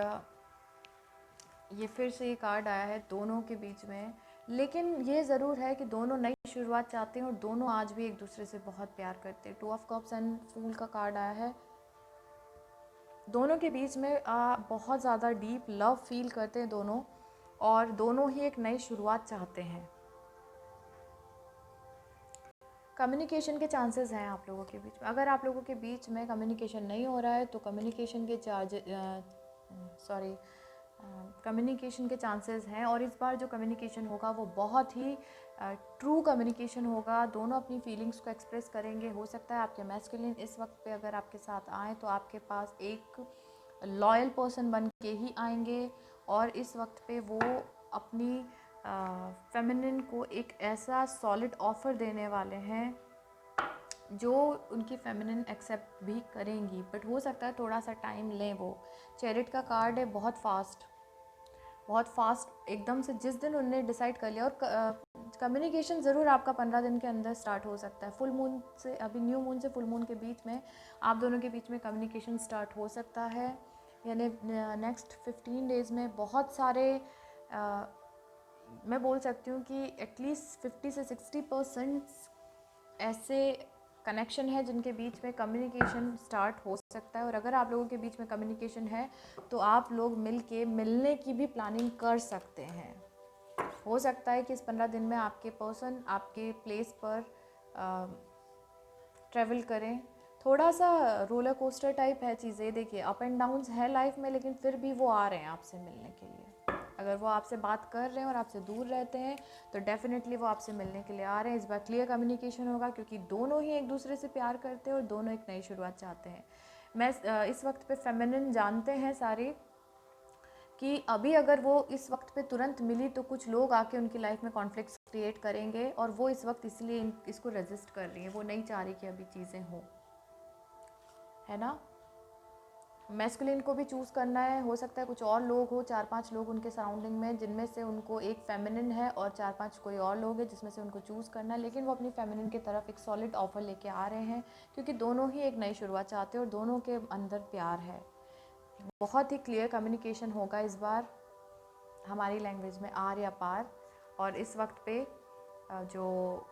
ये फिर से ये कार्ड आया है दोनों के बीच में, लेकिन ये ज़रूर है कि दोनों नई शुरुआत चाहते हैं और दोनों आज भी एक दूसरे से बहुत प्यार करते हैं। 2 ऑफ कप्स एंड फूल का कार्ड आया है। दोनों के बीच में बहुत ज़्यादा डीप लव फील करते हैं दोनों, और दोनों ही एक नई शुरुआत चाहते हैं। कम्युनिकेशन के चांसेस हैं आप लोगों के बीच में। अगर आप लोगों के बीच में कम्युनिकेशन नहीं हो रहा है तो कम्युनिकेशन के चांसेस हैं, और इस बार जो कम्युनिकेशन होगा वो बहुत ही ट्रू कम्युनिकेशन होगा। दोनों अपनी फीलिंग्स को एक्सप्रेस करेंगे। हो सकता है आपके मैस्कुलिन इस वक्त पे अगर आपके साथ आए तो आपके पास एक लॉयल पर्सन बन के ही आएंगे, और इस वक्त पे वो अपनी फेमिनिन को एक ऐसा सॉलिड ऑफ़र देने वाले हैं जो उनकी फेमिनिन एक्सेप्ट भी करेंगी। बट हो सकता है थोड़ा सा टाइम लें। वो चैरिट का कार्ड है, बहुत फास्ट एकदम से जिस दिन उन्होंने डिसाइड कर लिया। और कम्युनिकेशन ज़रूर आपका 15 दिन के अंदर स्टार्ट हो सकता है। फुल मून से, अभी न्यू मून से फुल मून के बीच में आप दोनों के बीच में कम्युनिकेशन स्टार्ट हो सकता है। यानी नेक्स्ट 15 डेज़ में बहुत सारे मैं बोल सकती हूँ कि एटलीस्ट 50 से 60% ऐसे कनेक्शन है जिनके बीच में कम्युनिकेशन स्टार्ट हो सकता है। और अगर आप लोगों के बीच में कम्युनिकेशन है तो आप लोग मिलने की भी प्लानिंग कर सकते हैं। हो सकता है कि इस 15 दिन में आपके पर्सन आपके प्लेस पर ट्रैवल करें। थोड़ा सा रोलर कोस्टर टाइप है चीज़ें। देखिए, अप एंड डाउन्स है लाइफ में, लेकिन फिर भी वो आ रहे हैं आपसे मिलने के लिए। अगर वो आपसे बात कर रहे हैं और आपसे दूर रहते हैं तो डेफिनेटली वो आपसे मिलने के लिए आ रहे हैं। इस बार क्लियर कम्युनिकेशन होगा, क्योंकि दोनों ही एक दूसरे से प्यार करते हैं और दोनों एक नई शुरुआत चाहते हैं। मैं इस वक्त पे फेमिनिन जानते हैं सारे कि अभी अगर वो इस वक्त पे तुरंत मिली तो कुछ लोग आके उनकी लाइफ में कॉन्फ्लिक्ट्स क्रिएट करेंगे, और वो इस वक्त इसलिए इसको रेजिस्ट कर रही है। वो नहीं चाह रही कि अभी चीज़ें हों, है ना। मैस्कुलिन को भी चूज़ करना है। हो सकता है कुछ और लोग हो, 4-5 लोग उनके सराउंडिंग में, जिनमें से उनको एक फेमिनिन है और 4-5 कोई और लोग हैं जिसमें से उनको चूज़ करना है। लेकिन वो अपनी फेमिनिन की तरफ एक सॉलिड ऑफर लेके आ रहे हैं, क्योंकि दोनों ही एक नई शुरुआत चाहते हैं और दोनों के अंदर प्यार है। बहुत ही क्लियर कम्युनिकेशन होगा इस बार हमारी लैंग्वेज में, आर या पार। और इस वक्त पे जो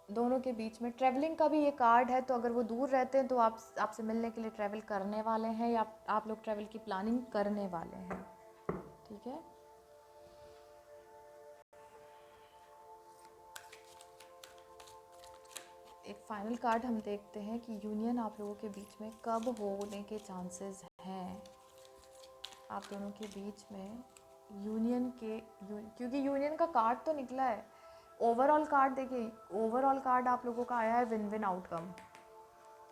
दोनों के बीच में ट्रैवलिंग का भी ये कार्ड है, तो अगर वो दूर रहते हैं तो आपसे मिलने के लिए ट्रैवल करने वाले हैं, या आप लोग ट्रैवल की प्लानिंग करने वाले हैं। ठीक है, एक फाइनल कार्ड हम देखते हैं कि यूनियन आप लोगों के बीच में कब होने के चांसेस हैं। आप दोनों के बीच में क्योंकि यूनियन का कार्ड तो निकला है। ओवरऑल कार्ड देखिए, ओवरऑल कार्ड आप लोगों का आया है विन विन आउटकम,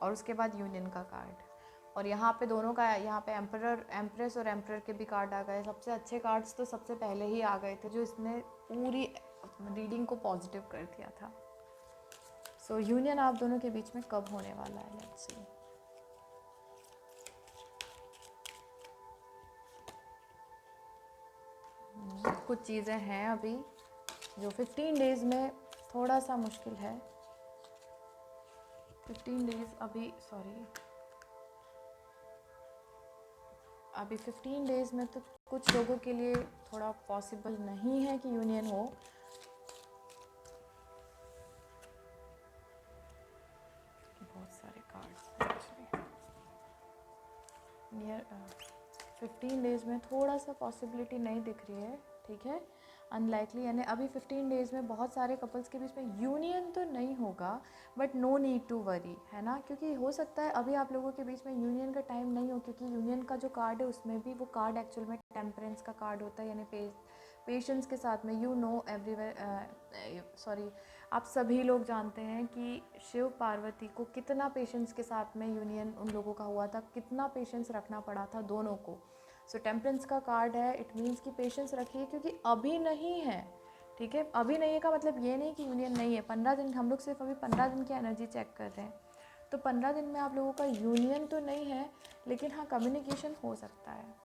और उसके बाद यूनियन का कार्ड, और यहाँ पे दोनों का, यहाँ पे एम्प्रेस और एम्परर के भी कार्ड आ गए। सबसे अच्छे कार्ड्स तो सबसे पहले ही आ गए थे, जो इसने पूरी रीडिंग को पॉजिटिव कर दिया था। सो यूनियन आप दोनों के बीच में कब होने वाला है, लेट्स सी। कुछ चीज़ें हैं अभी जो 15 डेज़ में थोड़ा सा मुश्किल है। 15 डेज़ अभी 15 डेज़ में तो कुछ लोगों के लिए थोड़ा पॉसिबल नहीं है कि यूनियन हो। बहुत सारे कार्ड्स नियर 15 डेज़ में थोड़ा सा पॉसिबिलिटी नहीं दिख रही है। ठीक है, अनलाइकली। यानी अभी 15 डेज़ में बहुत सारे कपल्स के बीच में यूनियन तो नहीं होगा, but no need to worry, है ना। क्योंकि हो सकता है अभी आप लोगों के बीच में यूनियन का टाइम नहीं हो, क्योंकि यूनियन का जो कार्ड है उसमें भी वो कार्ड एक्चुअल में टेम्परेंस का कार्ड होता है। यानी पेशेंस के साथ में, आप सभी लोग जानते हैं कि शिव पार्वती को कितना पेशेंस के साथ में यूनियन उन लोगों का हुआ था, कितना पेशेंस रखना पड़ा था दोनों को। सो टेम्परेंस का कार्ड है, इट मीन्स कि पेशेंस रखिए, क्योंकि अभी नहीं है। ठीक है, अभी नहीं है का मतलब ये नहीं कि यूनियन नहीं है। 15 दिन, हम लोग सिर्फ अभी 15 दिन की एनर्जी चेक कर रहे हैं, तो 15 दिन में आप लोगों का यूनियन तो नहीं है, लेकिन हाँ कम्युनिकेशन हो सकता है।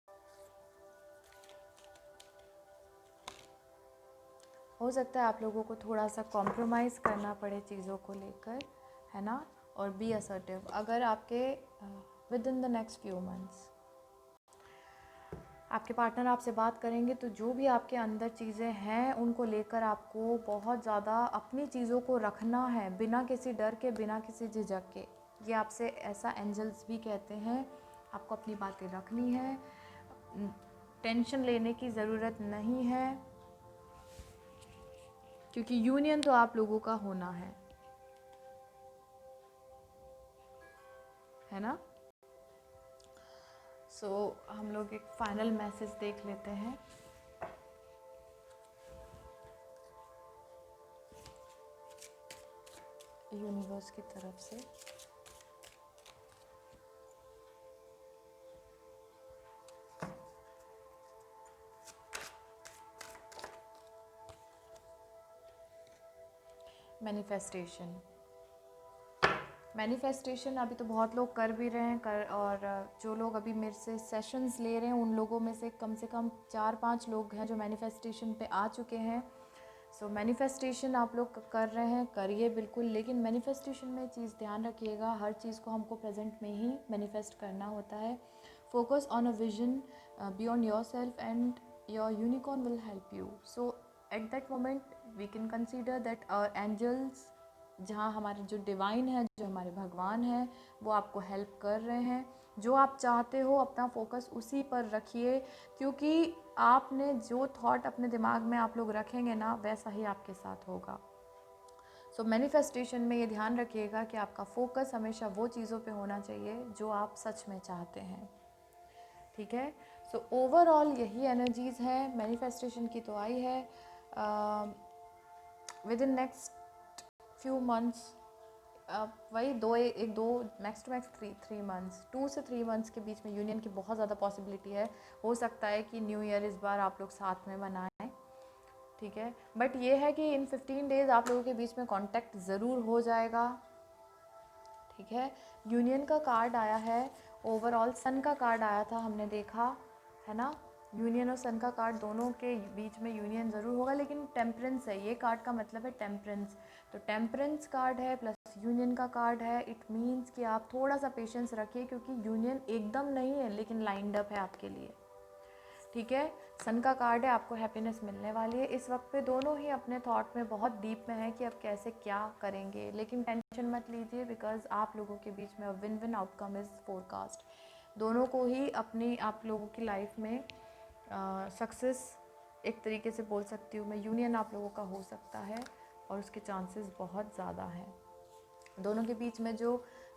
हो सकता है आप लोगों को थोड़ा सा कॉम्प्रोमाइज़ करना पड़े चीज़ों को लेकर, है ना। और बी असर्टिव। अगर आपके within the next few months आपके पार्टनर आपसे बात करेंगे, तो जो भी आपके अंदर चीज़ें हैं उनको लेकर आपको बहुत ज़्यादा अपनी चीज़ों को रखना है, बिना किसी डर के, बिना किसी झिझक के। ये आपसे ऐसा एंजल्स भी कहते हैं, आपको अपनी बातें रखनी है, टेंशन लेने की ज़रूरत नहीं है, क्योंकि यूनियन तो आप लोगों का होना है ना। सो हम लोग एक फाइनल मैसेज देख लेते हैं। यूनिवर्स की तरफ से मैनिफेस्टेशन अभी तो बहुत लोग कर भी रहे हैं और जो लोग अभी मेरे से सेशंस ले रहे हैं उन लोगों में से कम 4-5 लोग हैं जो मैनिफेस्टेशन पे आ चुके हैं। सो मैनिफेस्टेशन आप लोग कर रहे हैं, करिए बिल्कुल, लेकिन मैनिफेस्टेशन में चीज़ ध्यान रखिएगा, हर चीज़ को हमको प्रेजेंट में ही मैनिफेस्ट करना होता है। Focus on a vision beyond yourself and your unicorn will help you. So at that moment we can consider that our angels, जहाँ हमारे जो डिवाइन है, जो हमारे भगवान हैं, वो आपको हेल्प कर रहे हैं। जो आप चाहते हो अपना फोकस उसी पर रखिए, क्योंकि आपने जो थॉट अपने दिमाग में आप लोग रखेंगे ना, वैसा ही आपके साथ होगा। सो मैनिफेस्टेशन में ये ध्यान रखिएगा कि आपका फोकस हमेशा वो चीज़ों पे होना चाहिए जो आप सच में चाहते हैं, ठीक है। सो ओवरऑल यही एनर्जीज़ हैं, मैनिफेस्टेशन की तो आई है। With in next few months, वही दो मैक्स टू मैक्स 3 मंथ्स, 2 से 3 मंथ्स के बीच में यूनियन की बहुत ज़्यादा पॉसिबिलिटी है। हो सकता है कि न्यू ईयर इस बार आप लोग साथ में मनाएं, ठीक है। बट ये है कि इन 15 डेज़ आप लोगों के बीच में कांटेक्ट ज़रूर हो जाएगा, ठीक है। यूनियन का कार्ड आया है, ओवरऑल सन का कार्ड आया था, हमने देखा है ना। यूनियन और सन का कार्ड दोनों के बीच में यूनियन ज़रूर होगा, लेकिन टेम्परेंस है, ये कार्ड का मतलब है टेम्परेंस। तो टेम्परेंस कार्ड है प्लस यूनियन का कार्ड है, इट मीन्स कि आप थोड़ा सा पेशेंस रखिए, क्योंकि यूनियन एकदम नहीं है लेकिन लाइंड अप है आपके लिए, ठीक है। सन का कार्ड है, आपको हैप्पीनेस मिलने वाली है। इस वक्त पे दोनों ही अपने थॉट में बहुत डीप में है कि अब कैसे क्या करेंगे, लेकिन टेंशन मत लीजिए, बिकॉज आप लोगों के बीच में win win outcome is forecast. दोनों को ही अपनी आप लोगों की लाइफ में सक्सेस, एक तरीके से बोल सकती हूँ मैं, यूनियन आप लोगों का हो सकता है और उसके चांसेस बहुत ज़्यादा हैं। दोनों के बीच में जो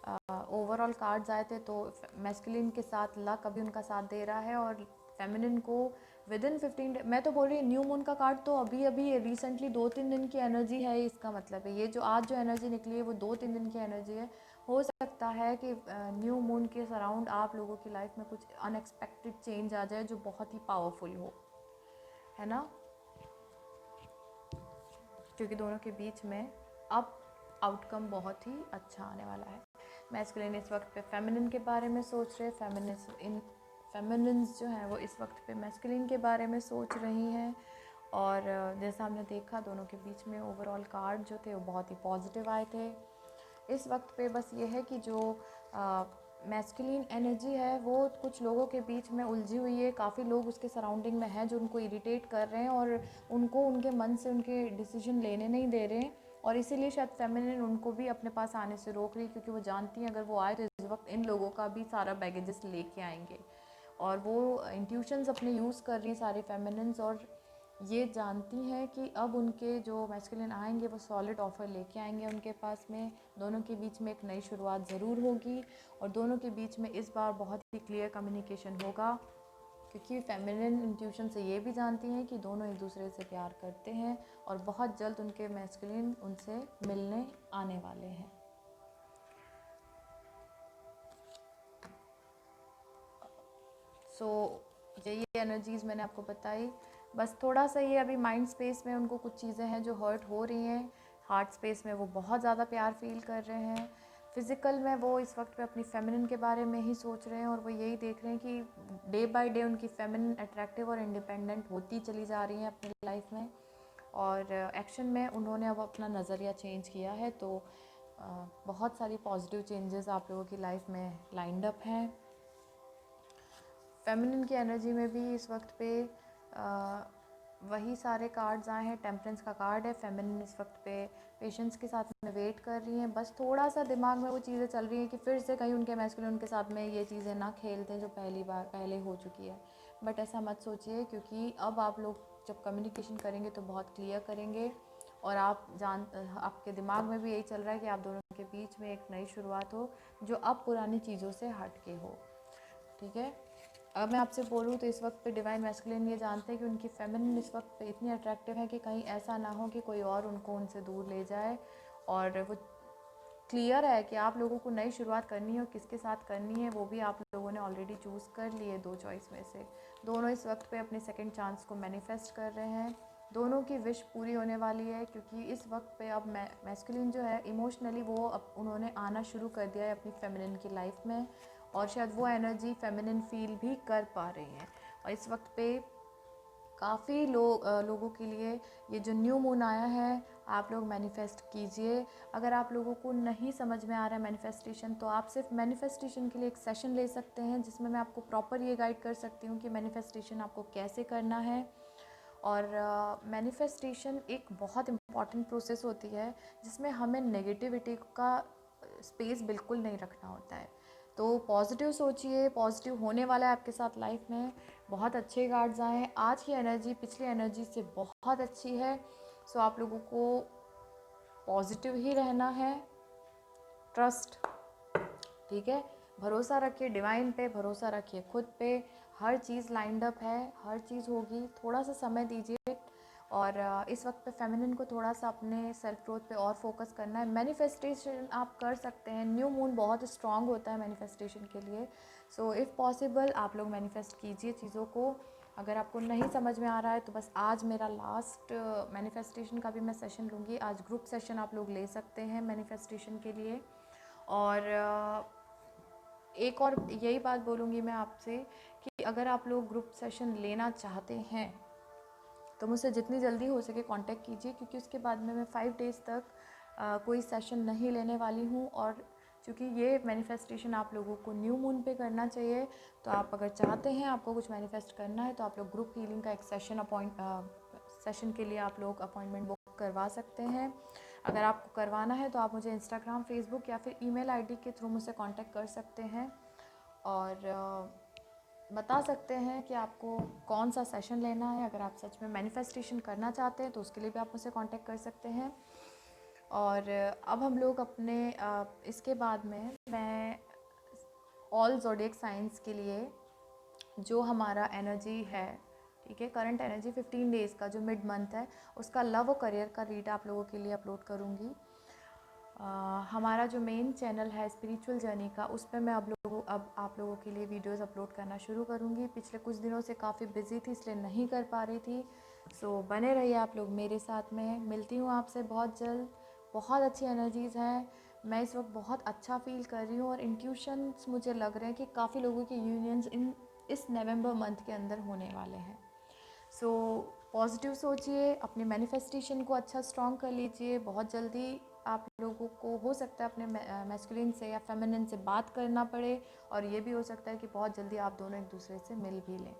ओवरऑल कार्ड्स आए थे, तो मैस्कुलिन के साथ लक अभी उनका साथ दे रहा है, और फेमिनिन को विद इन 15 मैं तो बोल रही न्यू मून का कार्ड तो अभी अभी रिसेंटली 2-3 दिन की एनर्जी है, इसका मतलब है ये जो आज जो एनर्जी निकली है वो 2-3 दिन की एनर्जी है। हो सकता है कि न्यू मून के सराउंड आप लोगों की लाइफ में कुछ अनएक्सपेक्टेड चेंज आ जाए जो बहुत ही पावरफुल हो, है ना, क्योंकि दोनों के बीच में अब आउटकम बहुत ही अच्छा आने वाला है। मैस्कुलिन इस वक्त पे फेमिनिन के बारे में सोच रहे, फेमिनिन्स जो हैं वो इस वक्त पे मैस्कुलिन के बारे में सोच रही हैं, और जैसा हमने देखा दोनों के बीच में ओवरऑल कार्ड जो थे वो बहुत ही पॉजिटिव आए थे। इस वक्त पे बस ये है कि जो मैस्कुलिन एनर्जी है वो कुछ लोगों के बीच में उलझी हुई है, काफ़ी लोग उसके सराउंडिंग में हैं जो उनको इरिटेट कर रहे हैं और उनको उनके मन से उनके डिसीजन लेने नहीं दे रहे हैं, और इसीलिए शायद फेमिनिन उनको भी अपने पास आने से रोक रही है, क्योंकि वो जानती हैं अगर वो आए तो इस वक्त इन लोगों का भी सारा बैगेजेस लेके आएंगे, और वो इंट्यूशंस अपने यूज़ कर रही हैं सारी फेमिनिन्स, और ये जानती हैं कि अब उनके जो मैस्कुलिन आएंगे वो सॉलिड ऑफ़र लेके आएंगे उनके पास में। दोनों के बीच में एक नई शुरुआत ज़रूर होगी, और दोनों के बीच में इस बार बहुत ही क्लियर कम्युनिकेशन होगा, क्योंकि फेमिनिन इंट्यूशन से ये भी जानती हैं कि दोनों एक दूसरे से प्यार करते हैं, और बहुत जल्द उनके मैस्कुलिन उनसे मिलने आने वाले हैं। सो यही एनर्जीज़ मैंने आपको बताई। बस थोड़ा सा ये अभी माइंड स्पेस में उनको कुछ चीज़ें हैं जो हर्ट हो रही हैं, हार्ट स्पेस में वो बहुत ज़्यादा प्यार फील कर रहे हैं, फिज़िकल में वो इस वक्त पे अपनी फेमिनिन के बारे में ही सोच रहे हैं, और वो यही देख रहे हैं कि डे बाय डे उनकी फेमिनिन अट्रैक्टिव और इंडिपेंडेंट होती चली जा रही हैं अपनी लाइफ में, और एक्शन में उन्होंने अब अपना नज़रिया चेंज किया है। तो बहुत सारी पॉजिटिव चेंजेस आप लोगों की लाइफ में लाइंड अप हैं। फेमिनिन की एनर्जी में भी इस वक्त पे वही सारे कार्ड्स आए हैं, टेम्परेंस का कार्ड है, फेमिनिन इस वक्त पे पेशेंस के साथ में वेट कर रही हैं। बस थोड़ा सा दिमाग में वो चीज़ें चल रही हैं कि फिर से कहीं उनके मैस्कुलिन उनके साथ में ये चीज़ें ना खेलते हैं जो पहले हो चुकी है। बट ऐसा मत सोचिए, क्योंकि अब आप लोग जब कम्युनिकेशन करेंगे तो बहुत क्लियर करेंगे, और आपके दिमाग में भी यही चल रहा है कि आप दोनों के बीच में एक नई शुरुआत हो जो अब पुरानी चीज़ों से हट के हो। ठीक है। अब मैं आपसे बोलूँ तो इस वक्त पे डिवाइन मैस्कुलिन ये जानते हैं कि उनकी फेमिनिन इस वक्त पे इतनी अट्रैक्टिव है कि कहीं ऐसा ना हो कि कोई और उनको उनसे दूर ले जाए। और वो क्लियर है कि आप लोगों को नई शुरुआत करनी है, और किसके साथ करनी है वो भी आप लोगों ने ऑलरेडी चूज़ कर ली है 2 चॉइस में से। दोनों इस वक्त पे अपने सेकंड चांस को मैनिफेस्ट कर रहे हैं। दोनों की विश पूरी होने वाली है, क्योंकि इस वक्त पे अब मैस्कुलिन जो है इमोशनली वो अब उन्होंने आना शुरू कर दिया है अपनी फेमिनिन की लाइफ में, और शायद वो एनर्जी फेमिनिन फील भी कर पा रही हैं। और इस वक्त पे काफ़ी लोगों के लिए ये जो न्यू मून आया है, आप लोग मैनिफेस्ट कीजिए। अगर आप लोगों को नहीं समझ में आ रहा है मैनिफेस्टेशन, तो आप सिर्फ मैनिफेस्टेशन के लिए एक सेशन ले सकते हैं, जिसमें मैं आपको प्रॉपर ये गाइड कर सकती हूँ कि मैनिफेस्टेशन आपको कैसे करना है। और मैनिफेस्टेशन एक बहुत इम्पॉर्टेंट प्रोसेस होती है, जिसमें हमें नेगेटिविटी का स्पेस बिल्कुल नहीं रखना होता है। तो पॉजिटिव सोचिए, पॉजिटिव होने वाला है आपके साथ लाइफ में। बहुत अच्छे कार्ड्स आए हैं। आज की एनर्जी पिछली एनर्जी से बहुत अच्छी है। सो आप लोगों को पॉजिटिव ही रहना है। ट्रस्ट, ठीक है। भरोसा रखिए डिवाइन पे, भरोसा रखिए खुद पे। हर चीज़ लाइंड अप है, हर चीज़ होगी। थोड़ा सा समय दीजिए। और इस वक्त पे फेमिनिन को थोड़ा सा अपने सेल्फ ग्रोथ पे और फोकस करना है। मैनिफेस्टेशन आप कर सकते हैं। न्यू मून बहुत स्ट्रांग होता है मैनिफेस्टेशन के लिए। सो इफ़ पॉसिबल आप लोग मैनिफेस्ट कीजिए चीज़ों को। अगर आपको नहीं समझ में आ रहा है तो बस आज मेरा लास्ट मैनिफेस्टेशन का भी मैं सेशन लूँगी। आज ग्रुप सेशन आप लोग ले सकते हैं मैनिफेस्टेशन के लिए। और एक और यही बात बोलूँगी मैं आपसे कि अगर आप लोग ग्रुप सेशन लेना चाहते हैं तो मुझसे जितनी जल्दी हो सके कांटेक्ट कीजिए, क्योंकि उसके बाद में मैं 5 डेज़ तक कोई सेशन नहीं लेने वाली हूँ। और चूँकि ये मैनिफेस्टेशन आप लोगों को न्यू मून पे करना चाहिए, तो आप अगर चाहते हैं आपको कुछ मैनिफेस्ट करना है तो आप लोग ग्रुप हीलिंग का एक सेशन के लिए आप लोग अपॉइंटमेंट बुक करवा सकते हैं। अगर आपको करवाना है तो आप मुझे इंस्टाग्राम, फेसबुक या फिर ईमेल आईडी के थ्रू मुझसे कांटेक्ट कर सकते हैं, और बता सकते हैं कि आपको कौन सा सेशन लेना है। अगर आप सच में मैनिफेस्टेशन करना चाहते हैं तो उसके लिए भी आप मुझसे कांटेक्ट कर सकते हैं। और अब हम लोग अपने इसके बाद में मैं ऑल ज़ोडिएक साइंस के लिए जो हमारा एनर्जी है, ठीक है, करंट एनर्जी 15 डेज़ का जो मिड मंथ है, उसका लव और करियर का रीड आप लोगों के लिए अपलोड करूँगी। हमारा जो मेन चैनल है स्पिरिचुअल जर्नी का, उस पर मैं अब आप लोगों के लिए वीडियोस अपलोड करना शुरू करूँगी। पिछले कुछ दिनों से काफ़ी बिजी थी, इसलिए नहीं कर पा रही थी। सो बने रहिए आप लोग मेरे साथ में। मिलती हूँ आपसे बहुत जल्द। बहुत अच्छी एनर्जीज़ हैं। मैं इस वक्त बहुत अच्छा फील कर रही हूँ, और इंट्यूशंस मुझे लग रहे हैं कि काफ़ी लोगों के यूनियंस इस नवंबर मंथ के अंदर होने वाले हैं। सो पॉजिटिव सोचिए, अपने मैनिफेस्टेशन को अच्छा स्ट्रॉन्ग कर लीजिए। बहुत जल्दी आप लोगों को हो सकता है अपने मैस्कुलिन से या फेमिनिन से बात करना पड़े, और ये भी हो सकता है कि बहुत जल्दी आप दोनों एक दूसरे से मिल भी लें।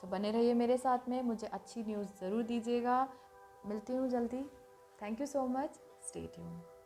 सो बने रहिए मेरे साथ में, मुझे अच्छी न्यूज़ ज़रूर दीजिएगा। मिलती हूँ जल्दी। Thank you so much. Stay tuned.